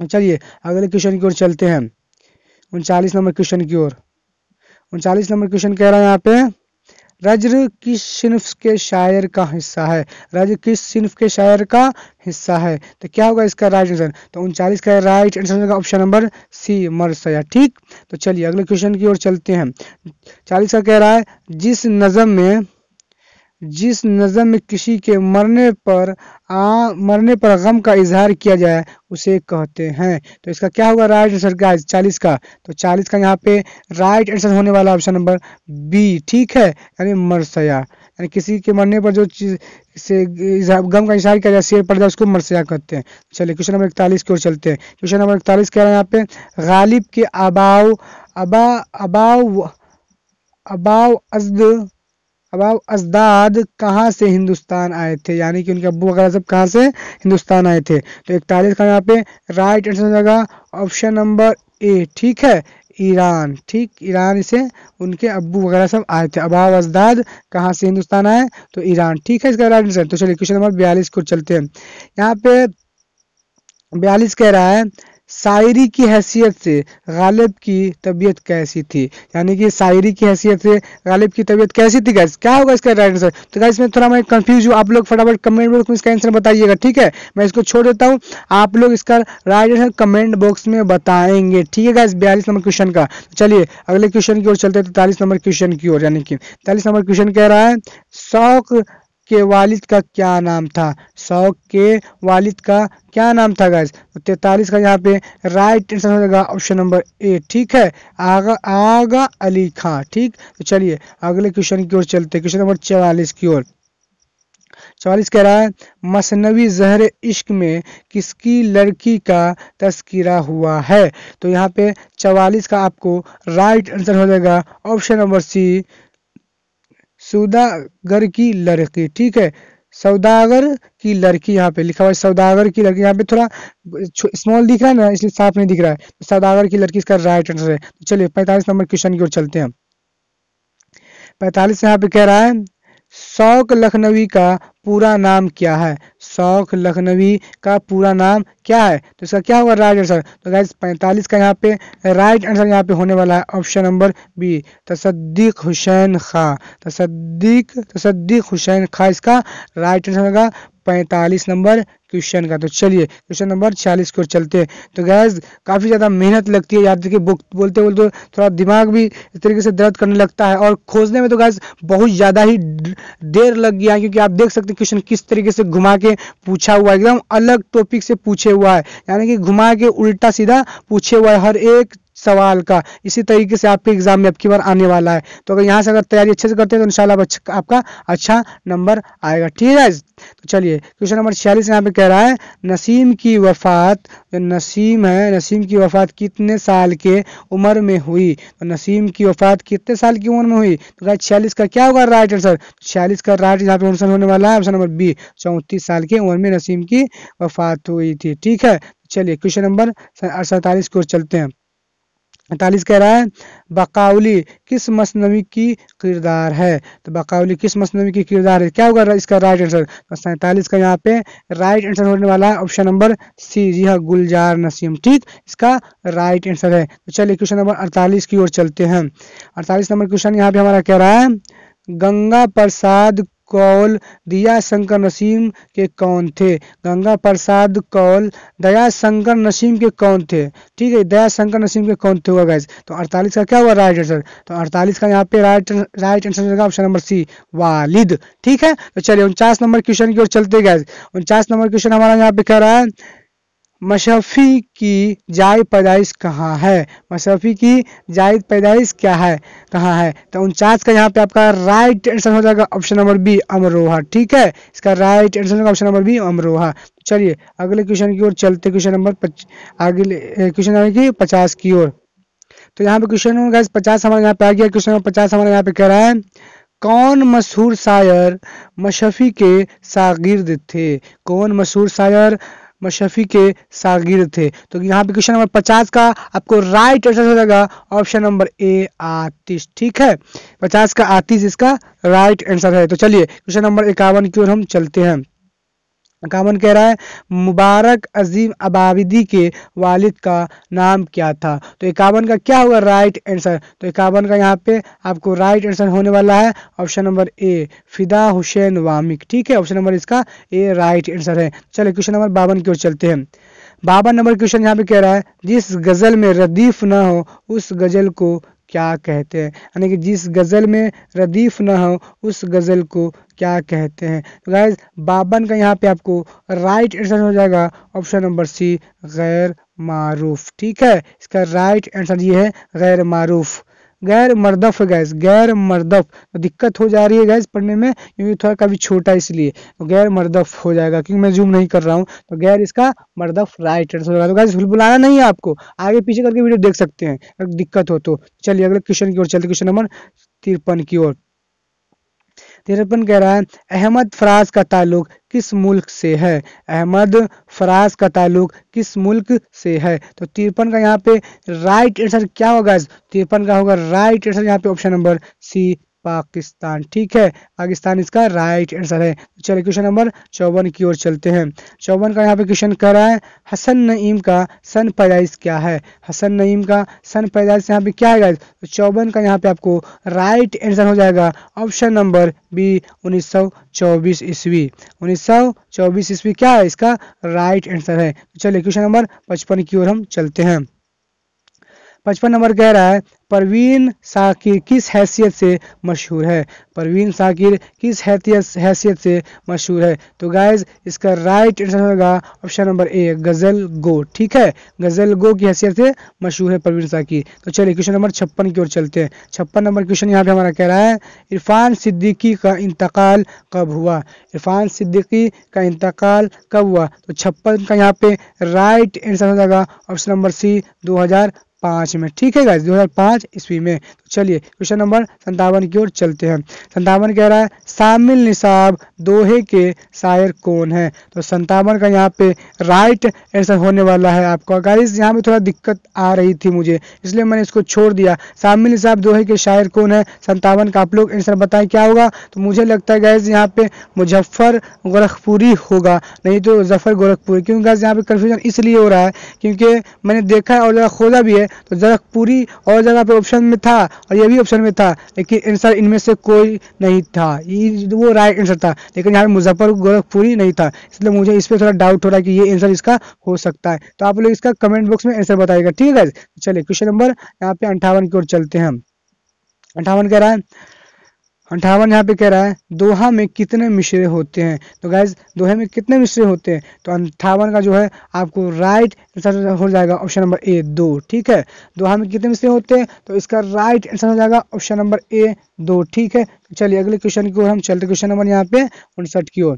चलिए अगले क्वेश्चन की ओर चलते हैं 39 नंबर क्वेश्चन की ओर। 39 नंबर क्वेश्चन कह रहा है यहाँ पे रज्र किस सिन्फ के शायर का हिस्सा है? रज्र किस सिन्फ के शायर का हिस्सा है? तो क्या होगा इसका राइट आंसर? तो 39 का राइट आंसर होगा ऑप्शन नंबर सी, मरसया। ठीक, तो चलिए अगले क्वेश्चन की ओर चलते हैं। 40 का कह रहा है जिस नज़म में किसी के मरने पर गम का इजहार किया जाए उसे कहते हैं। तो इसका क्या होगा राइट आंसर गाइस 40 का? तो 40 का यहाँ पे राइट आंसर होने वाला ऑप्शन नंबर बी। ठीक है, यानी मरसया, यानी किसी के मरने पर जो चीज से गम का इजहार किया जाए, शेर पड़ जाए, उसको मरसया कहते हैं। चलिए क्वेश्चन नंबर 41 की ओर चलते हैं। क्वेश्चन नंबर 41 कह रहे हैं यहाँ पे गालिब के अबाव अजदाद कहाँ से हिंदुस्तान आए थे? यानी कि उनके अब्बू वगैरह सब कहाँ से हिंदुस्तान आए थे? तो 41 का यहाँ पे राइट आंसर हो जाएगा ऑप्शन नंबर ए। ठीक है, ईरान। ठीक, ईरान से उनके अब्बू वगैरह सब आए थे। अबाव अजदाद कहाँ से हिंदुस्तान आए? तो ईरान। ठीक है, इसका राइट आंसर। तो चलिए क्वेश्चन नंबर 42 को चलते हैं। यहाँ पे 42 कह रहा है शायरी की हैसियत से गालिब की तबीयत कैसी थी? यानी कि शायरी की हैसियत से गालिब की तबीयत कैसी थी गाइस? क्या होगा इसका राइट आंसर? तो गाइस मैं थोड़ा कंफ्यूज हूँ, आप लोग फटाफट कमेंट बॉक्स में इसका आंसर बताइएगा। ठीक है, मैं इसको छोड़ देता हूँ, आप लोग इसका राइट आंसर कमेंट बॉक्स में बताएंगे। ठीक है गाइस, 42 नंबर क्वेश्चन का। चलिए अगले क्वेश्चन की ओर चलते हैं 43 नंबर क्वेश्चन की ओर। यानी कि 43 नंबर क्वेश्चन कह रहा है शौक के वालिद का क्या नाम था? शौक के वालिद का क्या नाम था गाइस? तो 43 का यहाँ पे राइट आंसर हो जाएगा ऑप्शन नंबर ए। ठीक है, आगा अली खां। ठीक, तो चलिए अगले क्वेश्चन की ओर चलते हैं, क्वेश्चन नंबर 44 की ओर। 44 कह रहा है मसनवी ज़हर इश्क में किसकी लड़की का तस्करा हुआ है? तो यहाँ पे 44 का आपको राइट आंसर हो जाएगा ऑप्शन नंबर सी, सौदागर की लड़की। ठीक है, सौदागर की लड़की यहाँ पे लिखा हुआ है, सौदागर की लड़की। यहाँ पे थोड़ा स्मॉल दिख रहा है ना, इसलिए साफ नहीं दिख रहा है। तो सौदागर की लड़की इसका राइट आंसर है। तो चलिए 45 नंबर क्वेश्चन की ओर चलते हैं। 45 यहाँ पे कह रहा है शौक लखनवी का पूरा नाम क्या है? शौक लखनवी का पूरा नाम क्या है? तो इसका क्या होगा राइट आंसर? तो गाइस 45 का यहाँ पे राइट आंसर यहाँ पे होने वाला है ऑप्शन नंबर बी, तसद्दीक हुसैन खां। तसद्दीक हुसैन खां इसका राइट आंसर होगा 45 नंबर क्वेश्चन का। तो चलिए क्वेश्चन नंबर 46 की ओर चलते हैं। तो गैस काफ़ी ज़्यादा मेहनत लगती है, याद रखिए बुक बोलते बोलते थोड़ा दिमाग भी इस तरीके से दर्द करने लगता है, और खोजने में तो गैस बहुत ज़्यादा ही देर लग गया, क्योंकि आप देख सकते हैं क्वेश्चन किस तरीके से घुमा के पूछा हुआ है, एकदम अलग टॉपिक से पूछे हुआ है, यानी कि घुमा के उल्टा सीधा पूछे हुआ है हर एक सवाल का। इसी तरीके से आपके एग्जाम में अब की बार आने वाला है। तो अगर यहाँ से अगर तैयारी अच्छे से करते हैं तो इंशाल्लाह आपका अच्छा नंबर आएगा। ठीक है, तो चलिए क्वेश्चन नंबर 46 यहाँ पे कह रहा है नसीम की वफात, जो नसीम है, नसीम की वफात कितने साल के उम्र में हुई? तो नसीम की वफात कितने साल की उम्र में हुई? तो गाइस 46 का क्या होगा राइट आंसर? 46 का राइट यहाँ पे आंसर होने वाला है ऑप्शन नंबर बी, 34 साल की उम्र में नसीम की वफात हुई थी। ठीक है, चलिए क्वेश्चन नंबर 47 की ओर चलते हैं। 48 कह रहा है बकाउली किस मसनवी की किरदार है? तो बकाउली किस मसनवी की किरदार है, क्या होगा इसका राइट आंसर? तो 47 का यहाँ पे राइट आंसर होने वाला है ऑप्शन नंबर सी, जी हाँ, गुलजार नसीम। ठीक, इसका राइट आंसर है। तो चलिए क्वेश्चन नंबर 48 की ओर चलते हैं। 48 नंबर क्वेश्चन यहाँ पे हमारा कह रहा है गंगा प्रसाद कौल दिया शंकर नसीम के कौन थे? गंगा प्रसाद कौल दया शंकर नसीम के कौन थे? ठीक है, दया शंकर नसीम के कौन थे होगा गाइस? तो 48 का क्या हुआ राइट आंसर? तो 48 का यहाँ पे राइट आंसर होगा ऑप्शन नंबर सी, वालिद। ठीक है, तो चलिए 49 नंबर क्वेश्चन की ओर चलते गाइस। 49 नंबर क्वेश्चन हमारा यहाँ पे कह रहा है मशरफी की जायद पैदाइश कहाँ है? मशरफी की जायद पैदाइश क्या है, कहाँ है? तो 49 का यहाँ पे आपका राइट आंसर हो जाएगा ऑप्शन नंबर बी, अमरोहा। ठीक है, इसका राइट आंसर होगा ऑप्शन नंबर बी, अमरोहा। चलिए अगले क्वेश्चन की ओर चलते, क्वेश्चन नंबर अगले क्वेश्चन आने की 50 की ओर। तो यहाँ पे क्वेश्चन नंबर 50 हमारे यहाँ पे आ गया। क्वेश्चन नंबर 50 हमारे यहाँ पे कह रहा है कौन मशहूर शायर मशरफी के शागिर्द थे? कौन मशहूर शायर मशरफी के शागिर्द थे? तो यहाँ पे क्वेश्चन नंबर 50 का आपको राइट आंसर हो जाएगा ऑप्शन नंबर ए, आतिश। ठीक है, 50 का आतिश इसका राइट आंसर है। तो चलिए क्वेश्चन नंबर 51 की ओर हम चलते हैं। 51 कह रहा है मुबारक अजीम अबाविदी के वालिद का नाम क्या था? तो 51 का क्या होगा राइट आंसर? तो 51 का यहाँ पे आपको राइट आंसर होने वाला है ऑप्शन नंबर ए, फिदा हुसैन वामिक। ठीक है, ऑप्शन नंबर इसका ए राइट आंसर है। चलिए क्वेश्चन नंबर 52 की ओर चलते हैं। 52 नंबर क्वेश्चन यहाँ पे कह रहा है जिस गजल में रदीफ न हो उस गजल को क्या कहते हैं? यानी कि जिस गजल में रदीफ न हो उस गजल को क्या कहते हैं? तो गाइस 52 का यहाँ पे आपको राइट आंसर हो जाएगा ऑप्शन नंबर सी, गैर मारूफ। ठीक है, इसका राइट आंसर ये है गैर मारूफ, गैर मर्दफ है गैस, गैर मर्दफ। तो दिक्कत हो जा रही है गैस पढ़ने में क्योंकि थोड़ा काफी छोटा इसलिए, तो गैर मर्दफ हो जाएगा क्योंकि मैं जूम नहीं कर रहा हूँ। तो गैर इसका मर्दफ राइट आंसर होगा। तो गैस बुलाना नहीं है आपको, आगे पीछे करके वीडियो देख सकते हैं अगर दिक्कत हो तो। चलिए अगले क्वेश्चन की ओर चलते, क्वेश्चन नंबर 53 की ओर। 53 कह रहा है अहमद फराज का ताल्लुक किस मुल्क से है? अहमद फराज का ताल्लुक किस मुल्क से है? तो 53 का यहाँ पे राइट आंसर क्या होगा? 53 का होगा राइट आंसर यहाँ पे ऑप्शन नंबर सी, पाकिस्तान। ठीक है, पाकिस्तान इसका राइट आंसर है। चलिए क्वेश्चन नंबर 54 की ओर चलते हैं। 54 का यहाँ पे क्वेश्चन कर रहा है हसन नईम का सन पैदाइश क्या है? हसन नईम का सन पैदाइश यहाँ पे क्या है? तो 54 का यहाँ पे आपको राइट आंसर हो जाएगा ऑप्शन नंबर बी, 1924 ईस्वी। 1924 ईस्वी क्या है इसका राइट आंसर है। चलिए क्वेश्चन नंबर 55 की ओर हम चलते हैं। 55 नंबर कह रहा है परवीन साकिर किस हैसियत से मशहूर है? परवीन साकिर किस हैसियत से मशहूर है? तो गाइज इसका राइट आंसर होगा ऑप्शन नंबर ए, गजल गो। ठीक है, गजल गो की हैसियत से मशहूर है परवीन साकिर। तो चलिए क्वेश्चन नंबर 56 की ओर चलते हैं। 56 नंबर क्वेश्चन यहाँ पे हमारा कह रहा है इरफान सिद्दीकी का इंतकाल कब हुआ? इरफान सिद्दीकी का इंतकाल कब हुआ? तो 56 का यहाँ पे राइट आंसर हो जाएगा ऑप्शन नंबर सी, 2005 में। ठीक है गाइस, 2005 ईस्वी में। तो चलिए क्वेश्चन नंबर 57 की ओर चलते हैं। 57 कह रहा है शामिल निसाब दोहे के शायर कौन है? तो 57 का यहाँ पे राइट आंसर होने वाला है आपका। गाइस यहाँ पे थोड़ा दिक्कत आ रही थी मुझे, इसलिए मैंने इसको छोड़ दिया। शामिल निसाब दोहे के शायर कौन है 57 का? आप लोग आंसर बताएं क्या होगा? तो मुझे लगता है गाइस यहाँ पे मुजफ्फर गोरखपुरी होगा, नहीं तो जफर गोरखपुरी। क्योंकि गाइस यहाँ पे कंफ्यूजन इसलिए हो रहा है क्योंकि मैंने देखा है और जगह खोजा भी है, तो गोरखपुरी और जगह पे ऑप्शन में था और ये भी ऑप्शन में था, लेकिन आंसर इनमें से कोई नहीं था, ये वो राइट आंसर था। लेकिन यहाँ पे मुजफ्फर गोरखपुरी नहीं था, इसलिए मुझे इस पर थोड़ा डाउट हो रहा है कि ये आंसर इसका हो सकता है। तो आप लोग इसका कमेंट बॉक्स में आंसर बताइएगा। ठीक है, चलिए क्वेश्चन नंबर यहाँ पे 58 की ओर चलते हैं। 58 कह रहा है 58 यहाँ पे कह रहा है दोहा में कितने मिसरे होते हैं? तो गाइज दोहे में कितने मिसरे होते हैं? तो 58 का जो है आपको राइट आंसर हो जाएगा ऑप्शन नंबर ए, 2। ठीक है, दोहा में कितने मिसरे होते हैं? तो इसका राइट आंसर हो जाएगा ऑप्शन नंबर ए, 2। ठीक है, चलिए अगले क्वेश्चन की ओर हम चलते, क्वेश्चन नंबर यहाँ पे 59 की ओर।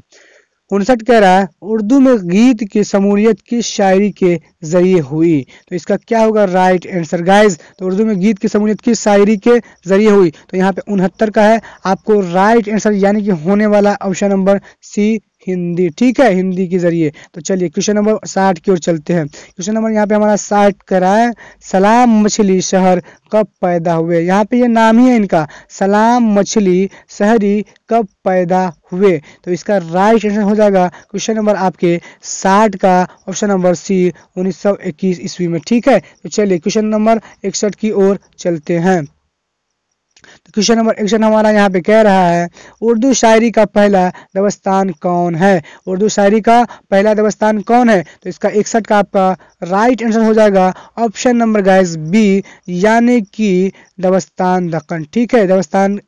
59 कह रहा है उर्दू में गीत की शमूलियत किस शायरी के जरिए हुई। तो इसका क्या होगा राइट आंसर गाइज। तो उर्दू में गीत की शमूलियत किस शायरी के जरिए हुई। तो यहाँ पे 69 का है आपको राइट आंसर यानी कि होने वाला ऑप्शन नंबर सी हिंदी। ठीक है, हिंदी के जरिए। तो चलिए क्वेश्चन नंबर 60 की ओर चलते हैं। क्वेश्चन नंबर यहाँ पे हमारा 60 करा है सलाम मछली शहर कब पैदा हुए। यहाँ पे ये नाम ही है इनका, सलाम मछली शहरी कब पैदा हुए। तो इसका राइट आंसर हो जाएगा क्वेश्चन नंबर आपके 60 का ऑप्शन नंबर सी 1921 ईस्वी में। ठीक है, तो चलिए क्वेश्चन नंबर 61 की ओर चलते हैं। तो क्वेश्चन नंबर 61 हमारा यहाँ पे कह रहा है उर्दू शायरी का पहला दबस्तान कौन है। उर्दू शायरी का पहला दबस्तान कौन है। तो इसका 61 का आपका राइट आंसर हो जाएगा ऑप्शन नंबर गाइस बी यानी कि दबस्तान दक्कन। ठीक है, दबस्तान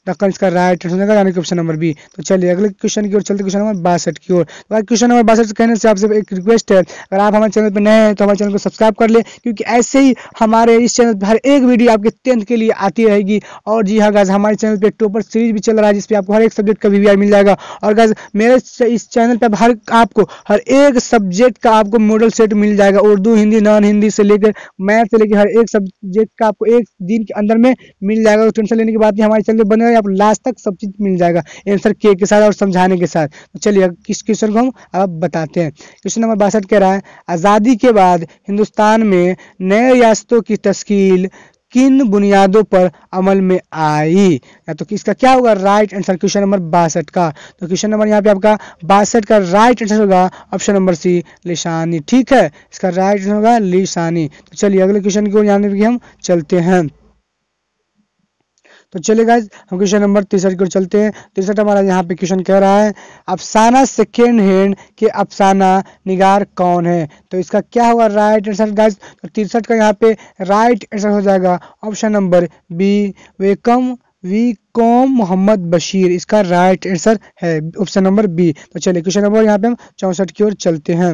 दक्कन इसका राइट आंसर हो जाएगा यानी कि ऑप्शन नंबर बी। तो चलिए अगले क्वेश्चन की ओर चलते, क्वेश्चन नंबर 62 की ओर। तो क्वेश्चन नंबर 62 कहने से आपसे एक रिक्वेस्ट है, अगर आप हमारे चैनल पर नए हैं तो हमारे चैनल को सब्सक्राइब कर ले, क्योंकि ऐसे ही हमारे इस चैनल पर हर एक वीडियो आपके 10th के लिए आती रहेगी। और जी हाँ गाइस, हमारे चैनल पे टॉपर सीरीज भी चल रहा है जिसपे आपको हर एक सब्जेक्ट का वीवीआई मिल जाएगा। और गाइस मेरे इस चैनल पे आपको हर एक सब्जेक्ट का आपको मॉडल सेट मिल जाएगा, उर्दू हिंदी नॉन हिंदी से लेकर मैथ से लेकर हर एक सब्जेक्ट का आपको एक दिन के अंदर में मिल जाएगा। तो टेंशन लेने की बात नहीं, हमारे चैनल पे बने रहे, आप लास्ट तक सब चीज मिल जाएगा आंसर के साथ और समझाने के साथ। तो चलिए किस क्वेश्चन को हम अब बताते हैं। क्वेश्चन नंबर 62 कह रहा है आजादी के बाद हिंदुस्तान में नए रियासतों की तश्कील किन बुनियादों पर अमल में आई। या तो इसका क्या होगा राइट आंसर क्वेश्चन नंबर 62 का। तो क्वेश्चन नंबर यहाँ पे आपका 62 का राइट आंसर होगा ऑप्शन नंबर सी लिसानी। ठीक है, इसका राइट आंसर होगा लिसानी। तो चलिए अगले क्वेश्चन की ओर हम चलते हैं। तो चलिए गाइस हम क्वेश्चन नंबर 63 की ओर चलते हैं। 63 हमारा यहाँ पे क्वेश्चन कह रहा है अफसाना सेकेंड हैंड के अफसाना निगार कौन है। तो इसका क्या होगा राइट आंसर गाइस। तो 63 का यहाँ पे राइट आंसर हो जाएगा option number b Vaikom Mohammad Basheer. इसका राइट आंसर है ऑप्शन नंबर बी। तो चलिए क्वेश्चन नंबर यहाँ पे हम 64 की ओर चलते हैं।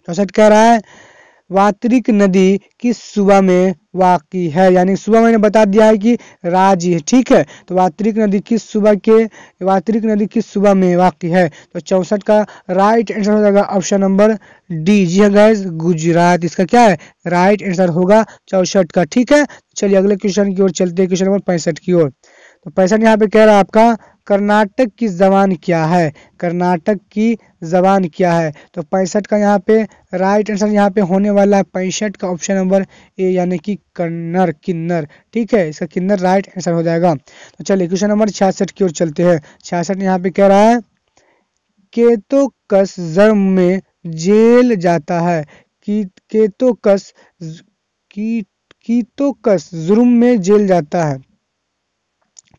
64 कह रहा है वात्रिक नदी किस सूबा में वाक़ई है। यानी सूबा मैंने बता दिया है कि राज्य है। ठीक है, तो वात्रिक नदी किस सूबा में वाक़ई है। तो 64 का राइट आंसर हो जाएगा ऑप्शन नंबर डी। जी हाँ गाइस, गुजरात इसका क्या है राइट आंसर होगा 64 का। ठीक है, चलिए अगले क्वेश्चन की ओर चलते हैं, क्वेश्चन नंबर 65 की ओर। तो 65 यहाँ पे कह रहा है आपका कर्नाटक की जबान क्या है। कर्नाटक की जबान क्या है। तो 65 का यहाँ पे राइट आंसर यहाँ पे होने वाला है 65 का ऑप्शन नंबर ए यानी कि किन्नर। ठीक है, इसका किन्नर राइट आंसर हो जाएगा। तो चलिए क्वेश्चन नंबर 66 की ओर चलते हैं। 66 यहाँ पे कह रहा है केतोकस जर्म में जेल जाता है। कीतोकस जुर्म में जेल जाता है।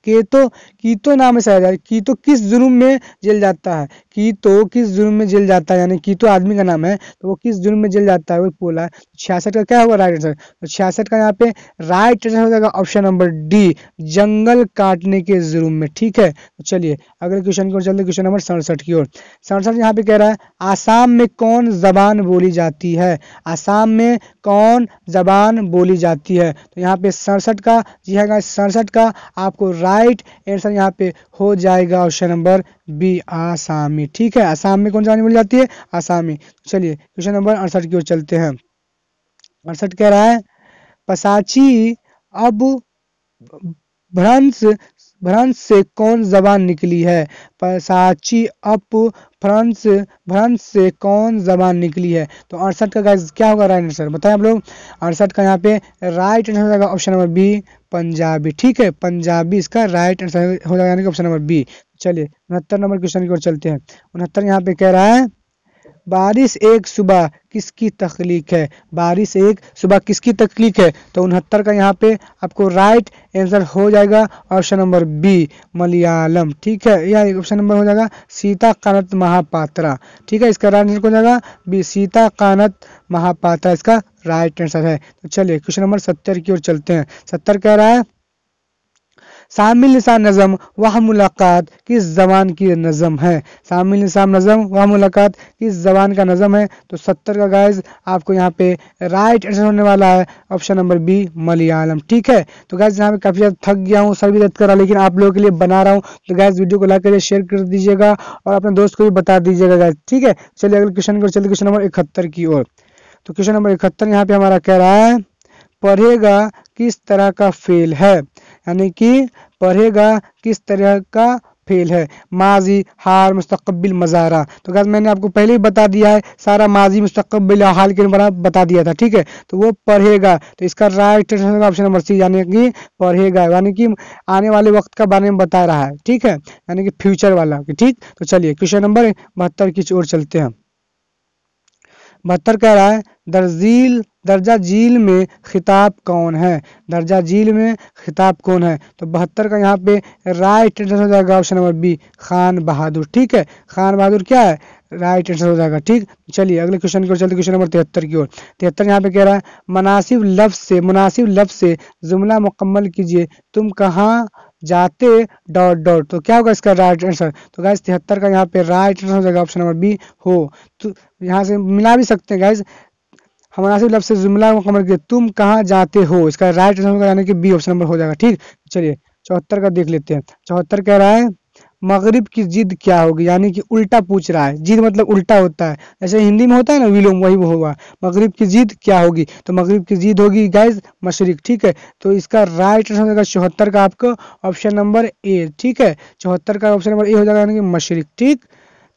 कीतो नाम से आया कीतो किस जुर्म में जेल जाता है। कीतो किस जुर्म में जेल जाता है, यानी कीतो आदमी का नाम है तो वो किस जुर्म में जेल जाता है वो बोला है। 66 का क्या होगा राइट आंसर। तो 66 का यहाँ पे राइट आंसर हो जाएगा ऑप्शन नंबर डी जंगल काटने के जुर्म में। ठीक है, तो चलिए अगले क्वेश्चन की ओर चलते, क्वेश्चन नंबर 67 की ओर। 67 यहाँ पे कह रहा है आसाम में कौन जबान बोली जाती है। आसाम में कौन जबान बोली जाती है। तो यहाँ पे 67 का जी हाँ 67 का आपको राइट आंसर यहाँ पे हो जाएगा ऑप्शन नंबर बी आसामी। ठीक है, आसाम में कौन सी वाणी बोली जाती है आसामी। चलिए क्वेश्चन नंबर 68 की ओर चलते हैं। 68 कह रहा है पसाची अब भ्रंश से कौन जबान निकली है। पसाची अप भ्रंश से कौन जबान निकली है। तो 68 का गाइस क्या होगा राइट आंसर बताएं आप लोग। 68 का यहाँ पे राइट आंसर हो जाएगा ऑप्शन नंबर बी पंजाबी। ठीक है, पंजाबी इसका राइट आंसर हो जाएगा यानी कि ऑप्शन नंबर बी। चलिए 69 नंबर क्वेश्चन की ओर चलते हैं। 69 यहाँ पे कह रहा है बारिश एक सुबह किसकी तख्लीक है। बारिश एक सुबह किसकी तख्लीक है। तो 69 का यहाँ पे आपको राइट आंसर हो जाएगा ऑप्शन नंबर बी मलयालम। ठीक है, यह ऑप्शन नंबर हो जाएगा सीता कानत महापात्रा। ठीक है, इसका राइट आंसर हो जाएगा बी सीता कानत महापात्रा इसका राइट आंसर है। तो चलिए क्वेश्चन नंबर 70 की ओर चलते हैं। 70 कह रहा है शामिल निशान नज़म वह मुलाकात किस जबान की नज़म है। शामिल निशान नज़म वह मुलाकात किस जबान का नज़म है। तो 70 का गाइज आपको यहाँ पे राइट आंसर होने वाला है ऑप्शन नंबर बी मलयालम। ठीक है, तो गाइज यहाँ पे काफी ज्यादा थक गया हूँ, सर भी दर्द करा, लेकिन आप लोगों के लिए बना रहा हूँ। तो गाइज वीडियो को लाइक करिए, शेयर कर दीजिएगा और अपने दोस्त को भी बता दीजिएगा गाइज। ठीक है, चलिए अगले क्वेश्चन को चलिए क्वेश्चन नंबर 71 की ओर। तो क्वेश्चन नंबर 71 यहाँ पे हमारा कह रहा है पढ़ेगा किस तरह का फेल है, यानी कि पढ़ेगा किस तरह का फेल है। माजी, हाल, मुस्तकबिल, मजारा। तो गाइस मैंने आपको पहले ही बता दिया है, सारा माजी मुस्तकबिल हाल के बारे में बता दिया था। ठीक है, तो वो पढ़ेगा, तो इसका right answer option number c, यानी कि पढ़ेगा, यानी कि आने वाले वक्त का बारे में बता रहा है। ठीक है, यानी कि फ्यूचर वाला। ठीक, तो चलिए क्वेश्चन नंबर 72 की ओर चलते हैं। 72 कह रहा है दर्जा झील में खिताब कौन है। दर्जा झील में खिताब कौन है। तो 72 का यहाँ पे राइट आंसर हो जाएगा ऑप्शन नंबर बी खान बहादुर। ठीक है, खान बहादुर क्या है, राइट आंसर हो जाएगा। ठीक, चलिए अगले क्वेश्चन की ओर चलते, क्वेश्चन नंबर 73 की ओर। 73 यहाँ पे कह रहा है मुनासिब लफ्ज से जुमला मुकम्मल कीजिए, तुम कहाँ जाते ... तो क्या होगा इसका राइट आंसर। तो गाइस 73 का यहाँ पे राइट आंसर हो जाएगा ऑप्शन नंबर बी हो। तो यहाँ से मिला भी सकते हैं गाइस, हमारा लफ्ज से जुमला मुकम्मल कीजिए, तुम कहाँ जाते हो, इसका राइट आंसर होगा यानी कि बी ऑप्शन नंबर हो जाएगा। ठीक, चलिए 74 का देख लेते हैं। 74 कह रहा है मगरिब की जिद क्या होगी, यानी कि उल्टा पूछ रहा है। जिद मतलब उल्टा होता है, जैसे हिंदी में होता है ना विलोम, वही वो होगा। मगरिब की जिद क्या होगी, तो मगरिब की जिद होगी गाइस मशरिक। ठीक है, तो इसका राइट आंसर होगा 74 का आपको ऑप्शन नंबर ए। ठीक है, 74 का ऑप्शन नंबर ए हो जाएगा यानी कि मशरिक। ठीक,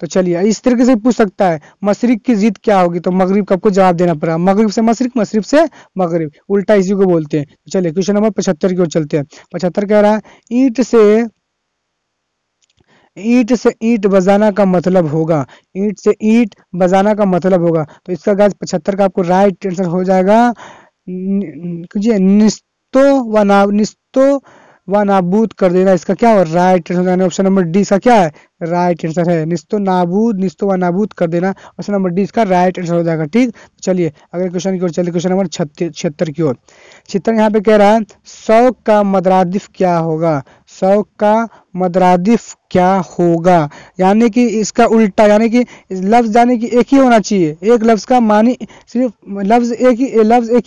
तो चलिए इस तरीके से पूछ सकता है मशरिक की जिद क्या होगी, तो मगरिब का आपको जवाब देना पड़ा। मगरिब से मशरिक, मशरिक से मगरिब, उल्टा इसी को बोलते हैं। तो चलिए क्वेश्चन नंबर 75 की ओर चलते हैं। 75 कह रहा है ईंट से ईंट बजाना का मतलब होगा। ईंट से ईंट बजाना का मतलब होगा। तो इसका गाइस 75 का आपको राइट आंसर हो जाएगा निस्तो व नाबूद कर देना। इसका क्या हो right answer, option number D इसका क्या है राइट आंसर है। निस्तो व नाबूद कर देना, ऑप्शन नंबर डी इसका राइट आंसर हो जाएगा। ठीक, चलिए अगले क्वेश्चन की ओर चलिए, क्वेश्चन नंबर 76 की ओर। 76 यहाँ पे कह रहा है शौक का मदरादिफ क्या होगा। शौक का मदरादिफ क्या होगा, यानी कि इसका उल्टा, यानी कि लफ्ज यानी कि एक ही होना चाहिए। एक लफ्ज का मानी सिर्फ लफ्ज एक ही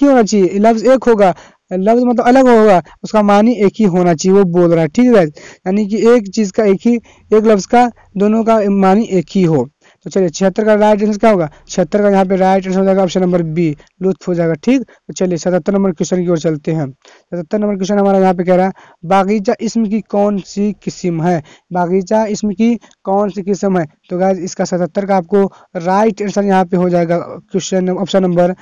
होना चाहिए। लफ्ज एक होगा, लफ्ज मतलब अलग होगा, उसका मानी एक ही होना चाहिए, वो बोल रहा है। ठीक है, यानी कि एक चीज का एक लफ्ज का दोनों का मानी एक ही हो। तो चलिए 76 का राइट आंसर क्या होगा, 76 का यहाँ पे राइट आंसर हो जाएगा ऑप्शन नंबर बी लुत्फ हो जाएगा। ठीक, तो चलिए 77 नंबर क्वेश्चन की ओर चलते हैं। 77 नंबर क्वेश्चन हमारा यहाँ पे कह रहा है बागीचा इसम की कौन सी किस्म है। बागीचा इसम की कौन सी किस्म है। तो गाइस इसका 77 का आपको राइट आंसर यहाँ पे हो जाएगा क्वेश्चन ऑप्शन नंबर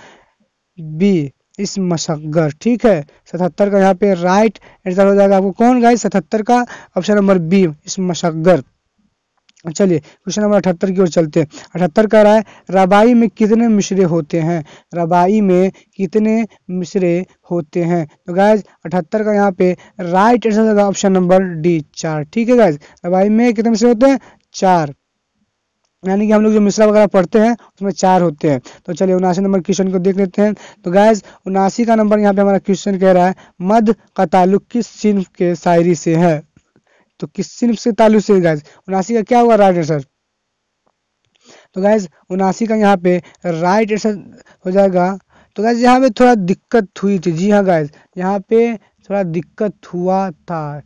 बी इस मशक्गर। ठीक है, 77 का यहाँ पे राइट आंसर हो जाएगा आपको कौन गाइस 77 का ऑप्शन नंबर बी इस मशक्गर। चलिए क्वेश्चन नंबर 78 की ओर चलते हैं। 78 कह रहा है रबाई में कितने मिसरे होते हैं। रबाई में कितने मिसरे होते हैं। तो गाइस 78 का यहाँ पे राइट आंसर होगा ऑप्शन नंबर डी 4। ठीक है गाइस, रबाई में कितने मिसरे होते हैं 4, यानी कि हम लोग जो मिसरा वगैरह पढ़ते हैं उसमें 4 होते हैं। तो चलिए 79 नंबर क्वेश्चन को देख लेते हैं। तो गाइस 79 का नंबर यहाँ पे हमारा क्वेश्चन कह रहा है मद का ताल्लुक किस सिन्फ के शायरी से है। तो किस सिन्फ से ताल्लुक से गाइस 79 का क्या होगा राइट आंसर। तो गाइस 79 का यहाँ पे राइट आंसर हो जाएगा। तो गाइस यहाँ पे थोड़ा दिक्कत हुई थी। जी हाँ गाइस, यहाँ पे थोड़ा दिक्कत हुआ था।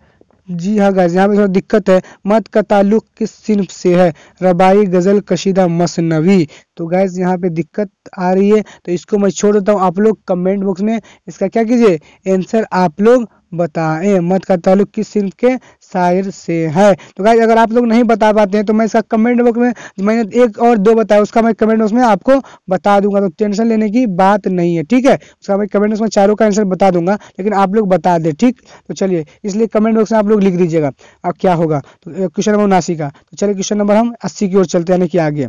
जी हाँ गाइस, यहाँ पे थोड़ा दिक्कत है। मद का ताल्लुक किस सिन्फ से है। रबाई, गजल, कशीदा, मसनवी। तो गाइस यहाँ पे दिक्कत आ रही है, तो इसको मैं छोड़ देता हूँ। आप लोग कमेंट बॉक्स में इसका क्या कीजिए आंसर आप लोग बताएं। मद का ताल्लुक किस सिन्फ के शायर से है। तो गाइस अगर आप लोग नहीं बता पाते हैं तो मैं इसका कमेंट बॉक्स में, मैंने 1 और 2 बताया उसका मैं कमेंट बॉक्स में आपको बता दूंगा, तो टेंशन लेने की बात नहीं है। ठीक है, उसका मैं कमेंट बॉक्स में चारों का आंसर बता दूंगा, लेकिन आप लोग बता दे। ठीक, तो चलिए इसलिए कमेंट बॉक्स में आप लोग लिख दीजिएगा अब क्या होगा। तो क्वेश्चन नंबर 79 का। तो चलिए क्वेश्चन नंबर हम 80 की ओर चलते हैं, यानी कि आगे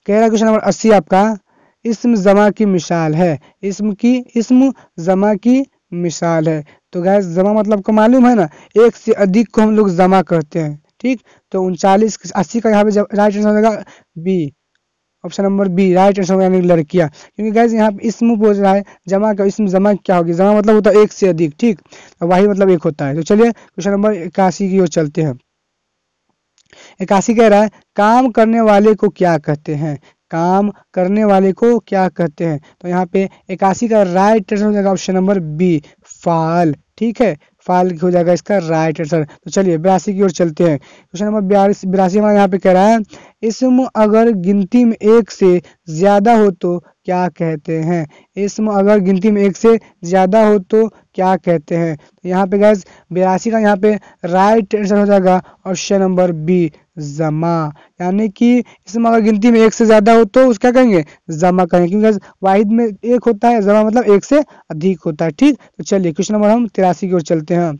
कह रहा है क्वेश्चन नंबर 80 आपका इस्म जमा की मिसाल है। इस्म जमा की मिसाल है। तो गैस जमा मतलब को मालूम है ना, एक से अधिक को हम लोग जमा करते हैं। ठीक, तो 39 80 का यहाँ पे राइट आंसर होगा b option number b right answer यानी लड़कियां, क्योंकि गाइज यहाँ पे इसम पूछ रहा है, जमा का इसम जमा क्या होगी, जमा मतलब होता है एक से अधिक, ठीक, वाही मतलब एक होता है। तो चलिए क्वेश्चन नंबर 81 की ओर चलते हैं। 81 कह रहा है काम करने वाले को क्या कहते हैं, काम करने वाले को क्या कहते हैं। तो यहाँ पे 81 का राइट आंसर हो जाएगा ऑप्शन नंबर बी फाल, ठीक है, फाल हो जाएगा इसका राइट आंसर। तो चलिए 82 की ओर चलते हैं। क्वेश्चन नंबर 82 हमारा यहाँ पे कह रहा है इसम अगर गिनती में एक से ज्यादा हो तो क्या कहते हैं, इसम अगर गिनती में एक से ज्यादा हो तो क्या कहते हैं। तो यहाँ पे गैस 82 का यहाँ पे राइट आंसर हो जाएगा ऑप्शन नंबर बी जमा, यानी कि इसमें अगर गिनती में एक से ज्यादा हो तो उसका कहेंगे जमा कहेंगे, क्योंकि वाहिद में एक होता है, जमा मतलब एक से अधिक होता है, ठीक। तो चलिए क्वेश्चन नंबर हम 83 की ओर चलते हैं।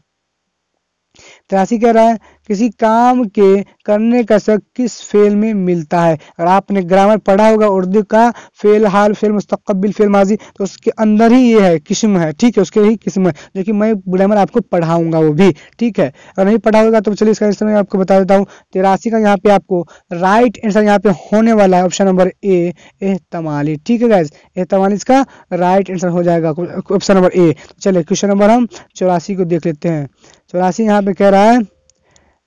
83 कह रहा है किसी काम के करने का शक किस फेल में मिलता है। अगर आपने ग्रामर पढ़ा होगा उर्दू का, फेल हाल, फेल मुस्तकबिल, फेल माजी, तो उसके अंदर ही ये है, किस्म है, ठीक है, उसके ही किस्म है, जो कि मैं ग्रामर आपको पढ़ाऊंगा वो भी, ठीक है। अगर नहीं पढ़ा होगा तो चलिए इसका आंसर मैं आपको बता देता हूँ। 83 का यहाँ पे आपको राइट आंसर यहाँ पे होने वाला है ऑप्शन नंबर ए एहतमाली, ठीक है गाइज, एहतमाली इसका राइट आंसर हो जाएगा ऑप्शन नंबर ए। चलिए क्वेश्चन नंबर हम 84 को देख लेते हैं। 84 यहाँ पे कह रहा है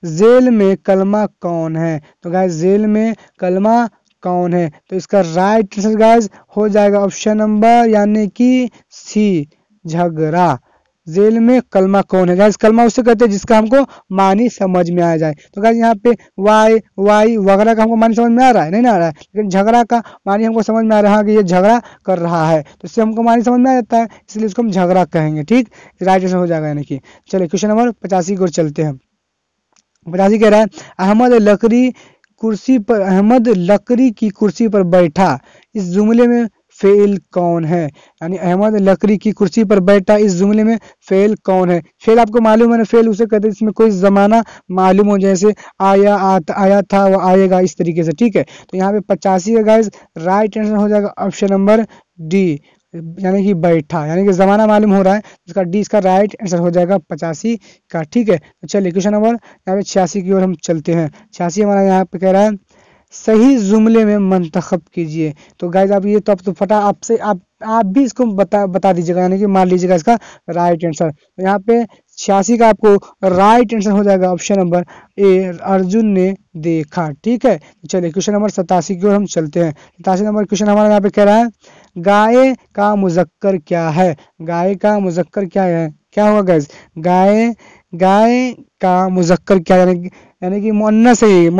जेल में कलमा कौन है। तो गाइस जेल में कलमा कौन है, तो इसका राइट आंसर गाइस हो जाएगा ऑप्शन नंबर यानी कि सी झगड़ा। जेल में कलमा कौन है गाइस, कलमा उससे कहते हैं जिसका हमको मानी समझ में आ जाए। तो गाइस यहाँ पे वाई वाई वगैरह का हमको मानी समझ में आ रहा है, नहीं ना आ रहा है, लेकिन झगड़ा का मानी हमको समझ में आ रहा है कि ये झगड़ा कर रहा है, तो इससे हमको मानी समझ में आ जाता है, इसलिए इसको हम झगड़ा कहेंगे, ठीक, राइट आंसर हो जाएगा यानी कि। चलिए क्वेश्चन नंबर 85 की ओर चलते हैं। 85 कह रहा है अहमद लकड़ी की कुर्सी पर बैठा, इस जुमले में फेल कौन है, यानी अहमद लकड़ी की कुर्सी पर बैठा, इस जुमले में फेल कौन है। फेल आपको मालूम है ना, फेल उसे कहते हैं इसमें कोई जमाना मालूम हो, जैसे आया था वो आएगा, इस तरीके से, ठीक है। तो यहाँ पे 85 का गाइस राइट आंसर हो जाएगा ऑप्शन नंबर डी यानी कि बैठा, यानी कि जमाना मालूम हो रहा है, इसका डी इसका राइट आंसर हो जाएगा 85 का, ठीक है। तो चलिए क्वेश्चन नंबर यहाँ पे 86 की ओर हम चलते हैं। 86 हमारा यहाँ पे कह रहा है सही जुमले में मंतखब कीजिए। तो गाइज आप ये तो अब तो फटा आपसे आप भी इसको बता दीजिएगा, यानी कि मान लीजिएगा इसका राइट आंसर। तो यहाँ पे 86 का आपको राइट आंसर हो जाएगा ऑप्शन नंबर ए अर्जुन ने देखा, ठीक है। चलिए क्वेश्चन नंबर 87 की ओर हम चलते हैं। 87 नंबर क्वेश्चन हमारा यहाँ पे कह रहा है गाय का मुजक्कर क्या है, गाय का मुजक्कर क्या है, क्या होगा गाइज, गाय का मुजक्कर क्या, यानी कि मुन्नस है,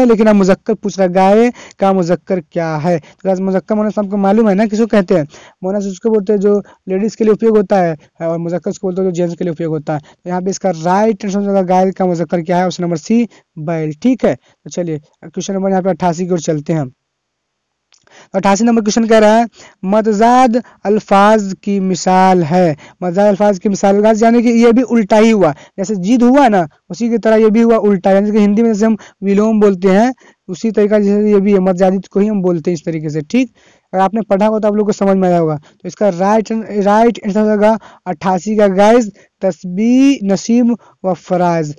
लेकिन आप मुजक्कर पूछ रहा है, गाय का मुजक्कर क्या है। तो मुजक्कर मुन्नस आपको मालूम है ना किसको कहते हैं, मुन्नस उसको बोलते हैं जो लेडीज के लिए उपयोग होता है, और मुजक्कर उसको बोलते हैं जो जेंट्स के लिए उपयोग होता है। तो यहाँ पे इसका राइट आंसर होगा गाय का मुजक्कर क्या है, ऑप्शन नंबर सी बैल, ठीक है। तो चलिए क्वेश्चन नंबर यहाँ पे 88 की ओर चलते हैं। 88 नंबर क्वेश्चन कह रहा है मतजाद अल्फाज की मिसाल है, मतजाद अल्फाज की मिसाल, यानी कि ये भी उल्टा ही हुआ, जैसे जिद हुआ ना उसी की तरह ये भी हुआ उल्टा, यानी कि हिंदी में जैसे हम विलोम बोलते हैं उसी तरीका जैसे ये भी है, मतजादिद को ही हम बोलते हैं इस तरीके से, ठीक। अगर आपने पढ़ा होगा तो आप लोग को समझ में आया होगा। तो इसका राइट आंसर होगा 88 का गाइस तस्बी नसीब व फराज,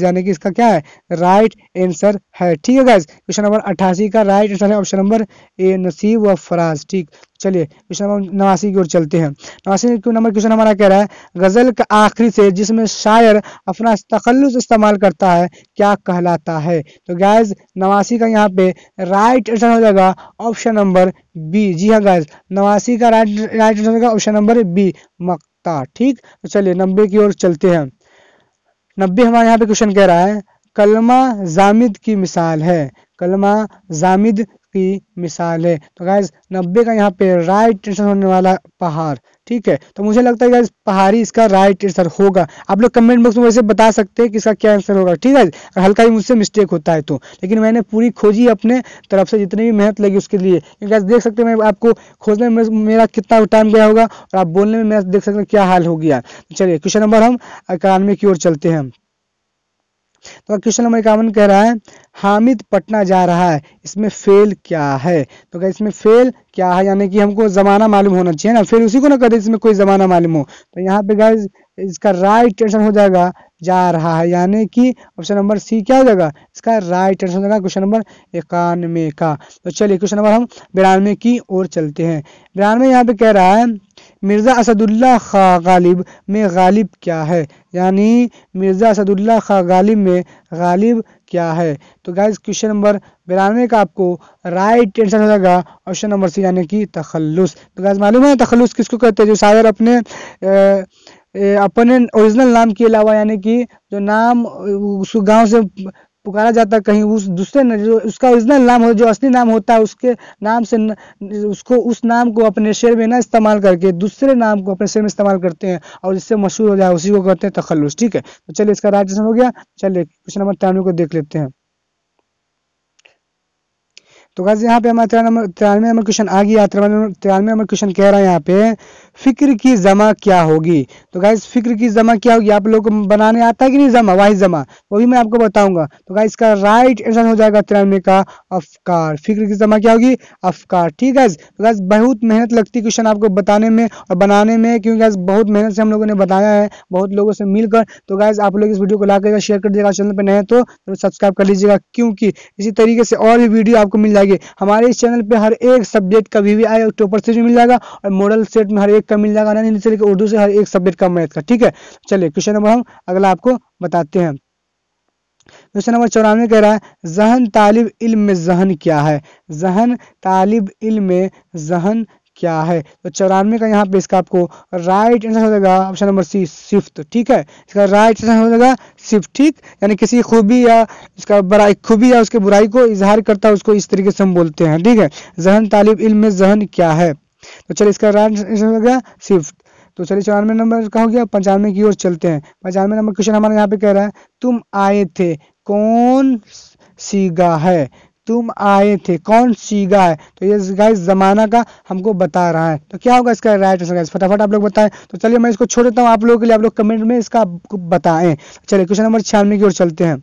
यानी कि इसका क्या है राइट आंसर है, ठीक है गाइस। क्वेश्चन नंबर 88 का राइट आंसर है ऑप्शन नंबर ए नसीब व फराज, ठीक। चलिए क्वेश्चन नंबर 89 की ओर चलते हैं। 89 नंबर क्वेश्चन हमारा कह रहा है गजल का आखिरी शेर जिसमें शायर अपना तखल्लुस इस्तेमाल करता है क्या कहलाता है। तो गाइस 89 का यहाँ पे राइट आंसर हो जाएगा ऑप्शन नंबर बी, जी हाँ गाइस 89 का राइट आंसर होगा ऑप्शन नंबर बी मक्ता, ठीक। तो चलिए 90 की ओर चलते हैं। 90 हमारे यहाँ पे क्वेश्चन कह रहा है कलमा जामिद की मिसाल है, कलमा जामिद की मिसाल है। तो गाइस 90 का यहाँ पे राइट आंसर होने वाला पहाड़, ठीक है। तो मुझे लगता है गाइस पहाड़ी इसका राइट आंसर होगा, आप लोग कमेंट बॉक्स में वैसे बता सकते हैं कि इसका क्या आंसर होगा, ठीक है। अगर हल्का ही मुझसे मिस्टेक होता है तो, लेकिन मैंने पूरी खोजी अपने तरफ से जितनी भी मेहनत लगी उसके लिए, गाइस देख सकते हैं मैं आपको खोजने में मेरा कितना टाइम गया होगा और आप बोलने में मेरा देख सकते हैं क्या हाल हो गया। चलिए क्वेश्चन नंबर हम 91 की ओर चलते हैं। तो क्वेश्चन नंबर 51 कह रहा है हामिद पटना जा रहा है, इसमें फेल क्या है? तो गाइस इसमें फेल क्या है यानी कि हमको जमाना मालूम होना चाहिए ना, फिर उसी को ना कहते इसमें कोई जमाना मालूम हो। तो यहाँ पे गाइस इसका राइट आंसर हो जाएगा जा रहा है, यानी कि ऑप्शन नंबर सी क्या हो जाएगा, इसका राइट आंसर हो जाएगा क्वेश्चन नंबर 91 का। तो चलिए क्वेश्चन नंबर हम 92 की ओर चलते हैं। 92 यहाँ पे कह रहा है मिर्जा असदुल्ला खां गालिब में गालिब क्या है, यानी मिर्जा असदुल्ला खां गालिब में गालिब क्या है? तो गाइस क्वेश्चन नंबर 92 का आपको राइट आंसर हो जाएगा ऑप्शन नंबर सी यानी कि तखल्लुस। तो गाइस मालूम है तखल्लुस किसको कहते हैं? जो शायर अपने ओरिजिनल नाम के अलावा यानी कि जो नाम उस गांव से पुकारा जाता है कहीं उस दूसरे जो उसका ओरिजिनल नाम हो, जो असली नाम होता है उसके नाम से उसको उस नाम को अपने शेर में ना इस्तेमाल करके दूसरे नाम को अपने शेर में इस्तेमाल करते हैं और जिससे मशहूर हो जाए उसी को कहते हैं तखल्लुस। ठीक है, तो चलिए इसका राइट आंसर हो गया। चलिए क्वेश्चन नंबर 93 को देख लेते हैं। तो गाइस यहाँ पे हमारा 93 नंबर क्वेश्चन आ गया। 93 नंबर क्वेश्चन कह रहा है यहाँ पे फिक्र की जमा क्या होगी? तो गाइस फिक्र की जमा क्या होगी? आप लोग को बनाने आता है कि नहीं जमा, वाही जमा, वो भी मैं आपको बताऊंगा। तो गाइस इसका राइट आंसर हो जाएगा 93 का अफकार। फिक्र की जमा क्या होगी? अफकार। ठीक है, तो गाइस बहुत मेहनत लगती क्वेश्चन आपको बताने में और बनाने में, क्योंकि गाइस बहुत मेहनत से हम लोगों ने बताया है बहुत लोगों से मिलकर। तो गाइस आप लोग इस वीडियो को लाइक करिएगा, शेयर कर दीजिएगा, चैनल पर नए तो सब्सक्राइब कर लीजिएगा, क्योंकि इसी तरीके से और भी वीडियो आपको मिल जाएगी। हमारे इस चैनल पे हर एक सब्जेक्ट का भी आए, टॉपर से भी मिल जाएगा और मॉडल सेट में हर एक का मिल जाएगा, हिंदी से लेकर उर्दू से हर एक सब्जेक्ट का, मैथ का। ठीक है, चलिए क्वेश्चन नंबर हम अगला आपको बताते हैं। क्वेश्चन नंबर 94 कह रहा है जहन तालिब इल्म में जहन क्या है? जहन तालिब इल्म में जहन क्या है? तो 94 का यहाँ पे इसका आपको राइट आंसर हो जाएगा ऑप्शन नंबर सी सिफ्त। ठीक है, इसका राइट आंसर हो जाएगा सिफ्त। ठीक, यानी किसी खूबी या इसका बड़ाई खूबी या उसके बुराई को इजहार करता है उसको इस तरीके से हम बोलते हैं। ठीक है, जहन तालिब इल्म में जहन क्या है? तो चलिए इसका राइट आंसर हो गया सिफ्त। तो चलिए 94 नंबर का हो गया, 95 की ओर चलते हैं। 95 नंबर क्वेश्चन हमारे यहाँ पे कह रहा है तुम आए थे कौन सीगा है? तुम आए थे कौन सीगा है? तो ये गाइस जमाना का हमको बता रहा है। तो क्या होगा इसका राइट आंसर? गाइस फटाफट आप लोग बताएं। तो चलिए मैं इसको छोड़ देता हूँ आप लोगों के लिए, आप लोग कमेंट में इसका बताएं। चलिए क्वेश्चन नंबर 96 की ओर चलते हैं।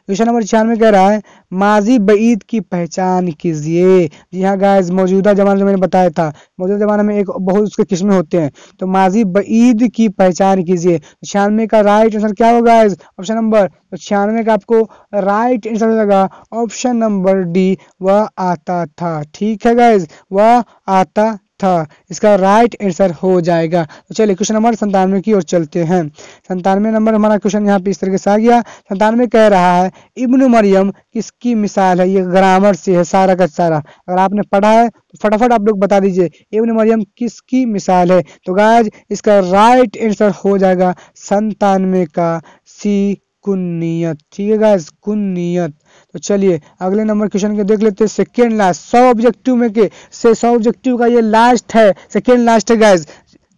क्वेश्चन नंबर 96 कह रहा है माजी बईद की पहचान कीजिए। जी हाँ गाइस, मौजूदा जमाने में मैंने बताया था, मौजूदा जमाने में एक बहुत उसके किस्में होते हैं। तो माजी बईद की पहचान कीजिए। 96 का राइट आंसर क्या होगा गाइस? ऑप्शन नंबर, तो 96 का आपको राइट आंसर हो जाएगा ऑप्शन नंबर डी, वह आता था। ठीक है गाइस, वह आता था, इसका राइट आंसर हो जाएगा। तो चलिए क्वेश्चन नंबर 97 की ओर चलते हैं। 97 नंबर हमारा क्वेश्चन यहाँ पे इस तरीके से आ गया। 97 कह रहा है इब्न मरियम किसकी मिसाल है? ये ग्रामर से है सारा का सारा, अगर आपने पढ़ा है तो फटाफट आप लोग बता दीजिए इब्न मरियम किसकी मिसाल है? तो गाइस इसका राइट आंसर हो जाएगा 97 का सी कुन्नियत। ठीक है गाइस, कुन्नियत। तो चलिए अगले नंबर क्वेश्चन के देख लेते हैं। सेकेंड लास्ट 100 ऑब्जेक्टिव में के से 100 ऑब्जेक्टिव का ये लास्ट है, सेकेंड लास्ट है गाइस।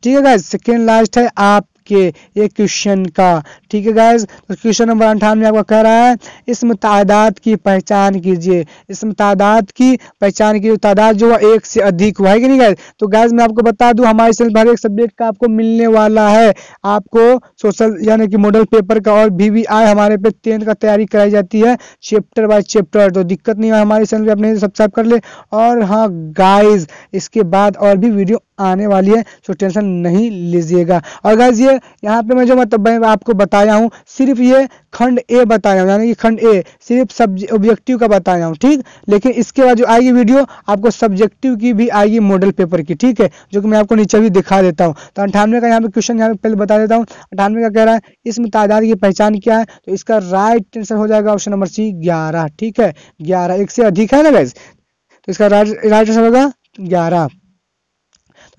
ठीक है गाइस, सेकेंड लास्ट है आपके ये क्वेश्चन का। ठीक है गाइस, तो क्वेश्चन नंबर 98 आपका कह रहा है इसम तादाद की पहचान कीजिए। इसम तादाद की पहचान कीजिए, तादाद जो है एक से अधिक हुआ है कि नहीं गाइस? तो गाइस मैं आपको बता दूं हमारे चैनल पर हर एक सब्जेक्ट का आपको मिलने वाला है। आपको सोशल यानी कि मॉडल पेपर का और VVI हमारे पे 10th का तैयारी कराई जाती है चैप्टर बाय चैप्टर। तो दिक्कत नहीं है, हमारे चैनल पे अपने सब्सक्राइब कर ले। और हाँ गाइस, इसके बाद और भी वीडियो आने वाली है, तो टेंशन नहीं लीजिएगा। और गाइस ये यहाँ पे मैं जो मतलब मैं आपको बताया हूँ सिर्फ ये खंड ए बताया हूँ, यानी कि खंड ए सिर्फ ऑब्जेक्टिव का बताया हूँ। ठीक, लेकिन इसके बाद जो आएगी वीडियो आपको सब्जेक्टिव की भी आएगी मॉडल पेपर की। ठीक है, जो कि मैं आपको नीचे भी दिखा देता हूँ। तो 98 का यहाँ पे क्वेश्चन यहाँ पे पहले बता देता हूँ। 98 का कह रहा है इसमें तादाद की पहचान क्या है? तो इसका राइट आंसर हो जाएगा ऑप्शन नंबर सी 11। ठीक है, 11 एक से अधिक है ना गाइस, तो इसका राइट आंसर होगा 11।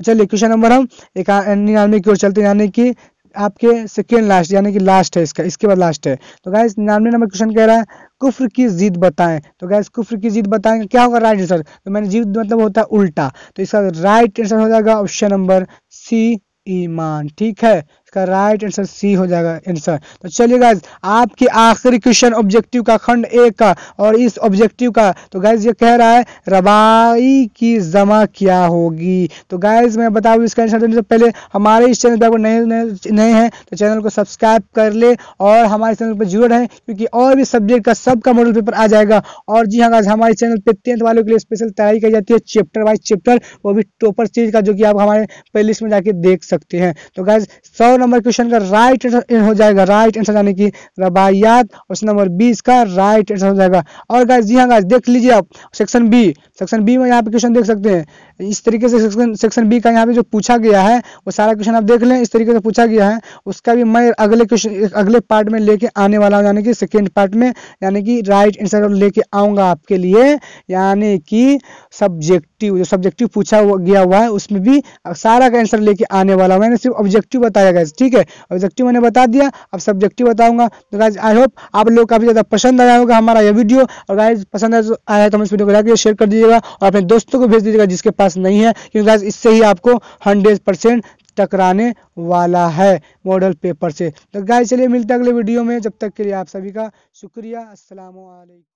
तो चलिए क्वेश्चन नंबर हम 99 की ओर चलते हैं, यानी कि आपके सेकेंड लास्ट यानी कि लास्ट है इसका, इसके बाद लास्ट है। तो गाइस 99 नंबर क्वेश्चन कह रहा है कुफ्र की जिद बताएं। तो गाइस कुफ्र की जिद बताएं क्या होगा राइट आंसर? तो मैंने जिद मतलब होता है उल्टा, तो इसका राइट आंसर हो जाएगा ऑप्शन नंबर सी ईमान। ठीक है, इसका राइट आंसर सी हो जाएगा आंसर। तो चलिए गाइज आपकी आखिरी क्वेश्चन ऑब्जेक्टिव का खंड ए का, और इस ऑब्जेक्टिव का तो गाइज ये कह रहा है रबाई की जमा क्या होगी। तो गाइज मैं बता दूं इसका आंसर देने से पहले हमारे इस चैनल पर अगर नए हैं तो चैनल को सब्सक्राइब कर ले और हमारे चैनल पर जुड़े रहें, क्योंकि और भी सब्जेक्ट का सबका मॉडल पेपर आ जाएगा। और जी हाँ गाइज हमारे चैनल पे 10th वालों के लिए स्पेशल तैयारी की जाती है चैप्टर वाइज चैप्टर, वो भी टॉपर सीरीज का, जो कि आप हमारे प्लेलिस्ट में जाके देख सकते हैं। तो गाइज 100 नंबर क्वेश्चन का राइट आंसर हो जाएगा, राइट आंसर यानी कि रबाइयात, और नंबर 20 का राइट आंसर हो जाएगा। और गाइज जी हाँ गाइज देख लीजिए आप सेक्शन बी में यहाँ पे क्वेश्चन देख सकते हैं। इस तरीके से सेक्शन बी का यहाँ पे जो पूछा गया है वो सारा क्वेश्चन आप देख लें, इस तरीके से पूछा गया है। उसका भी मैं अगले पार्ट में लेके आने वाला हूँ, यानी कि सेकेंड पार्ट में, यानी कि राइट आंसर लेके आऊंगा आपके लिए, यानी कि सब्जेक्टिव, जो सब्जेक्टिव पूछा गया हुआ है उसमें भी सारा का आंसर लेके आने वाला हूँ। मैंने सिर्फ ऑब्जेक्टिव बताया गाइस, ठीक है, ऑब्जेक्टिव मैंने बता दिया, अब सब्जेक्टिव बताऊंगा। तो गाइस आई होप आप लोग काफी ज्यादा पसंद आया होगा हमारा यह वीडियो, और गाइस पसंद आया तो इस वीडियो को लाइक शेयर कर दीजिएगा और अपने दोस्तों को भेज दीजिएगा जिसके पास नहीं है, क्योंकि गाइस इससे ही आपको 100% टकराने वाला है मॉडल पेपर से। तो गाइस चलिए मिलते हैं अगले वीडियो में, जब तक के लिए आप सभी का शुक्रिया। अस्सलाम वालेकुम।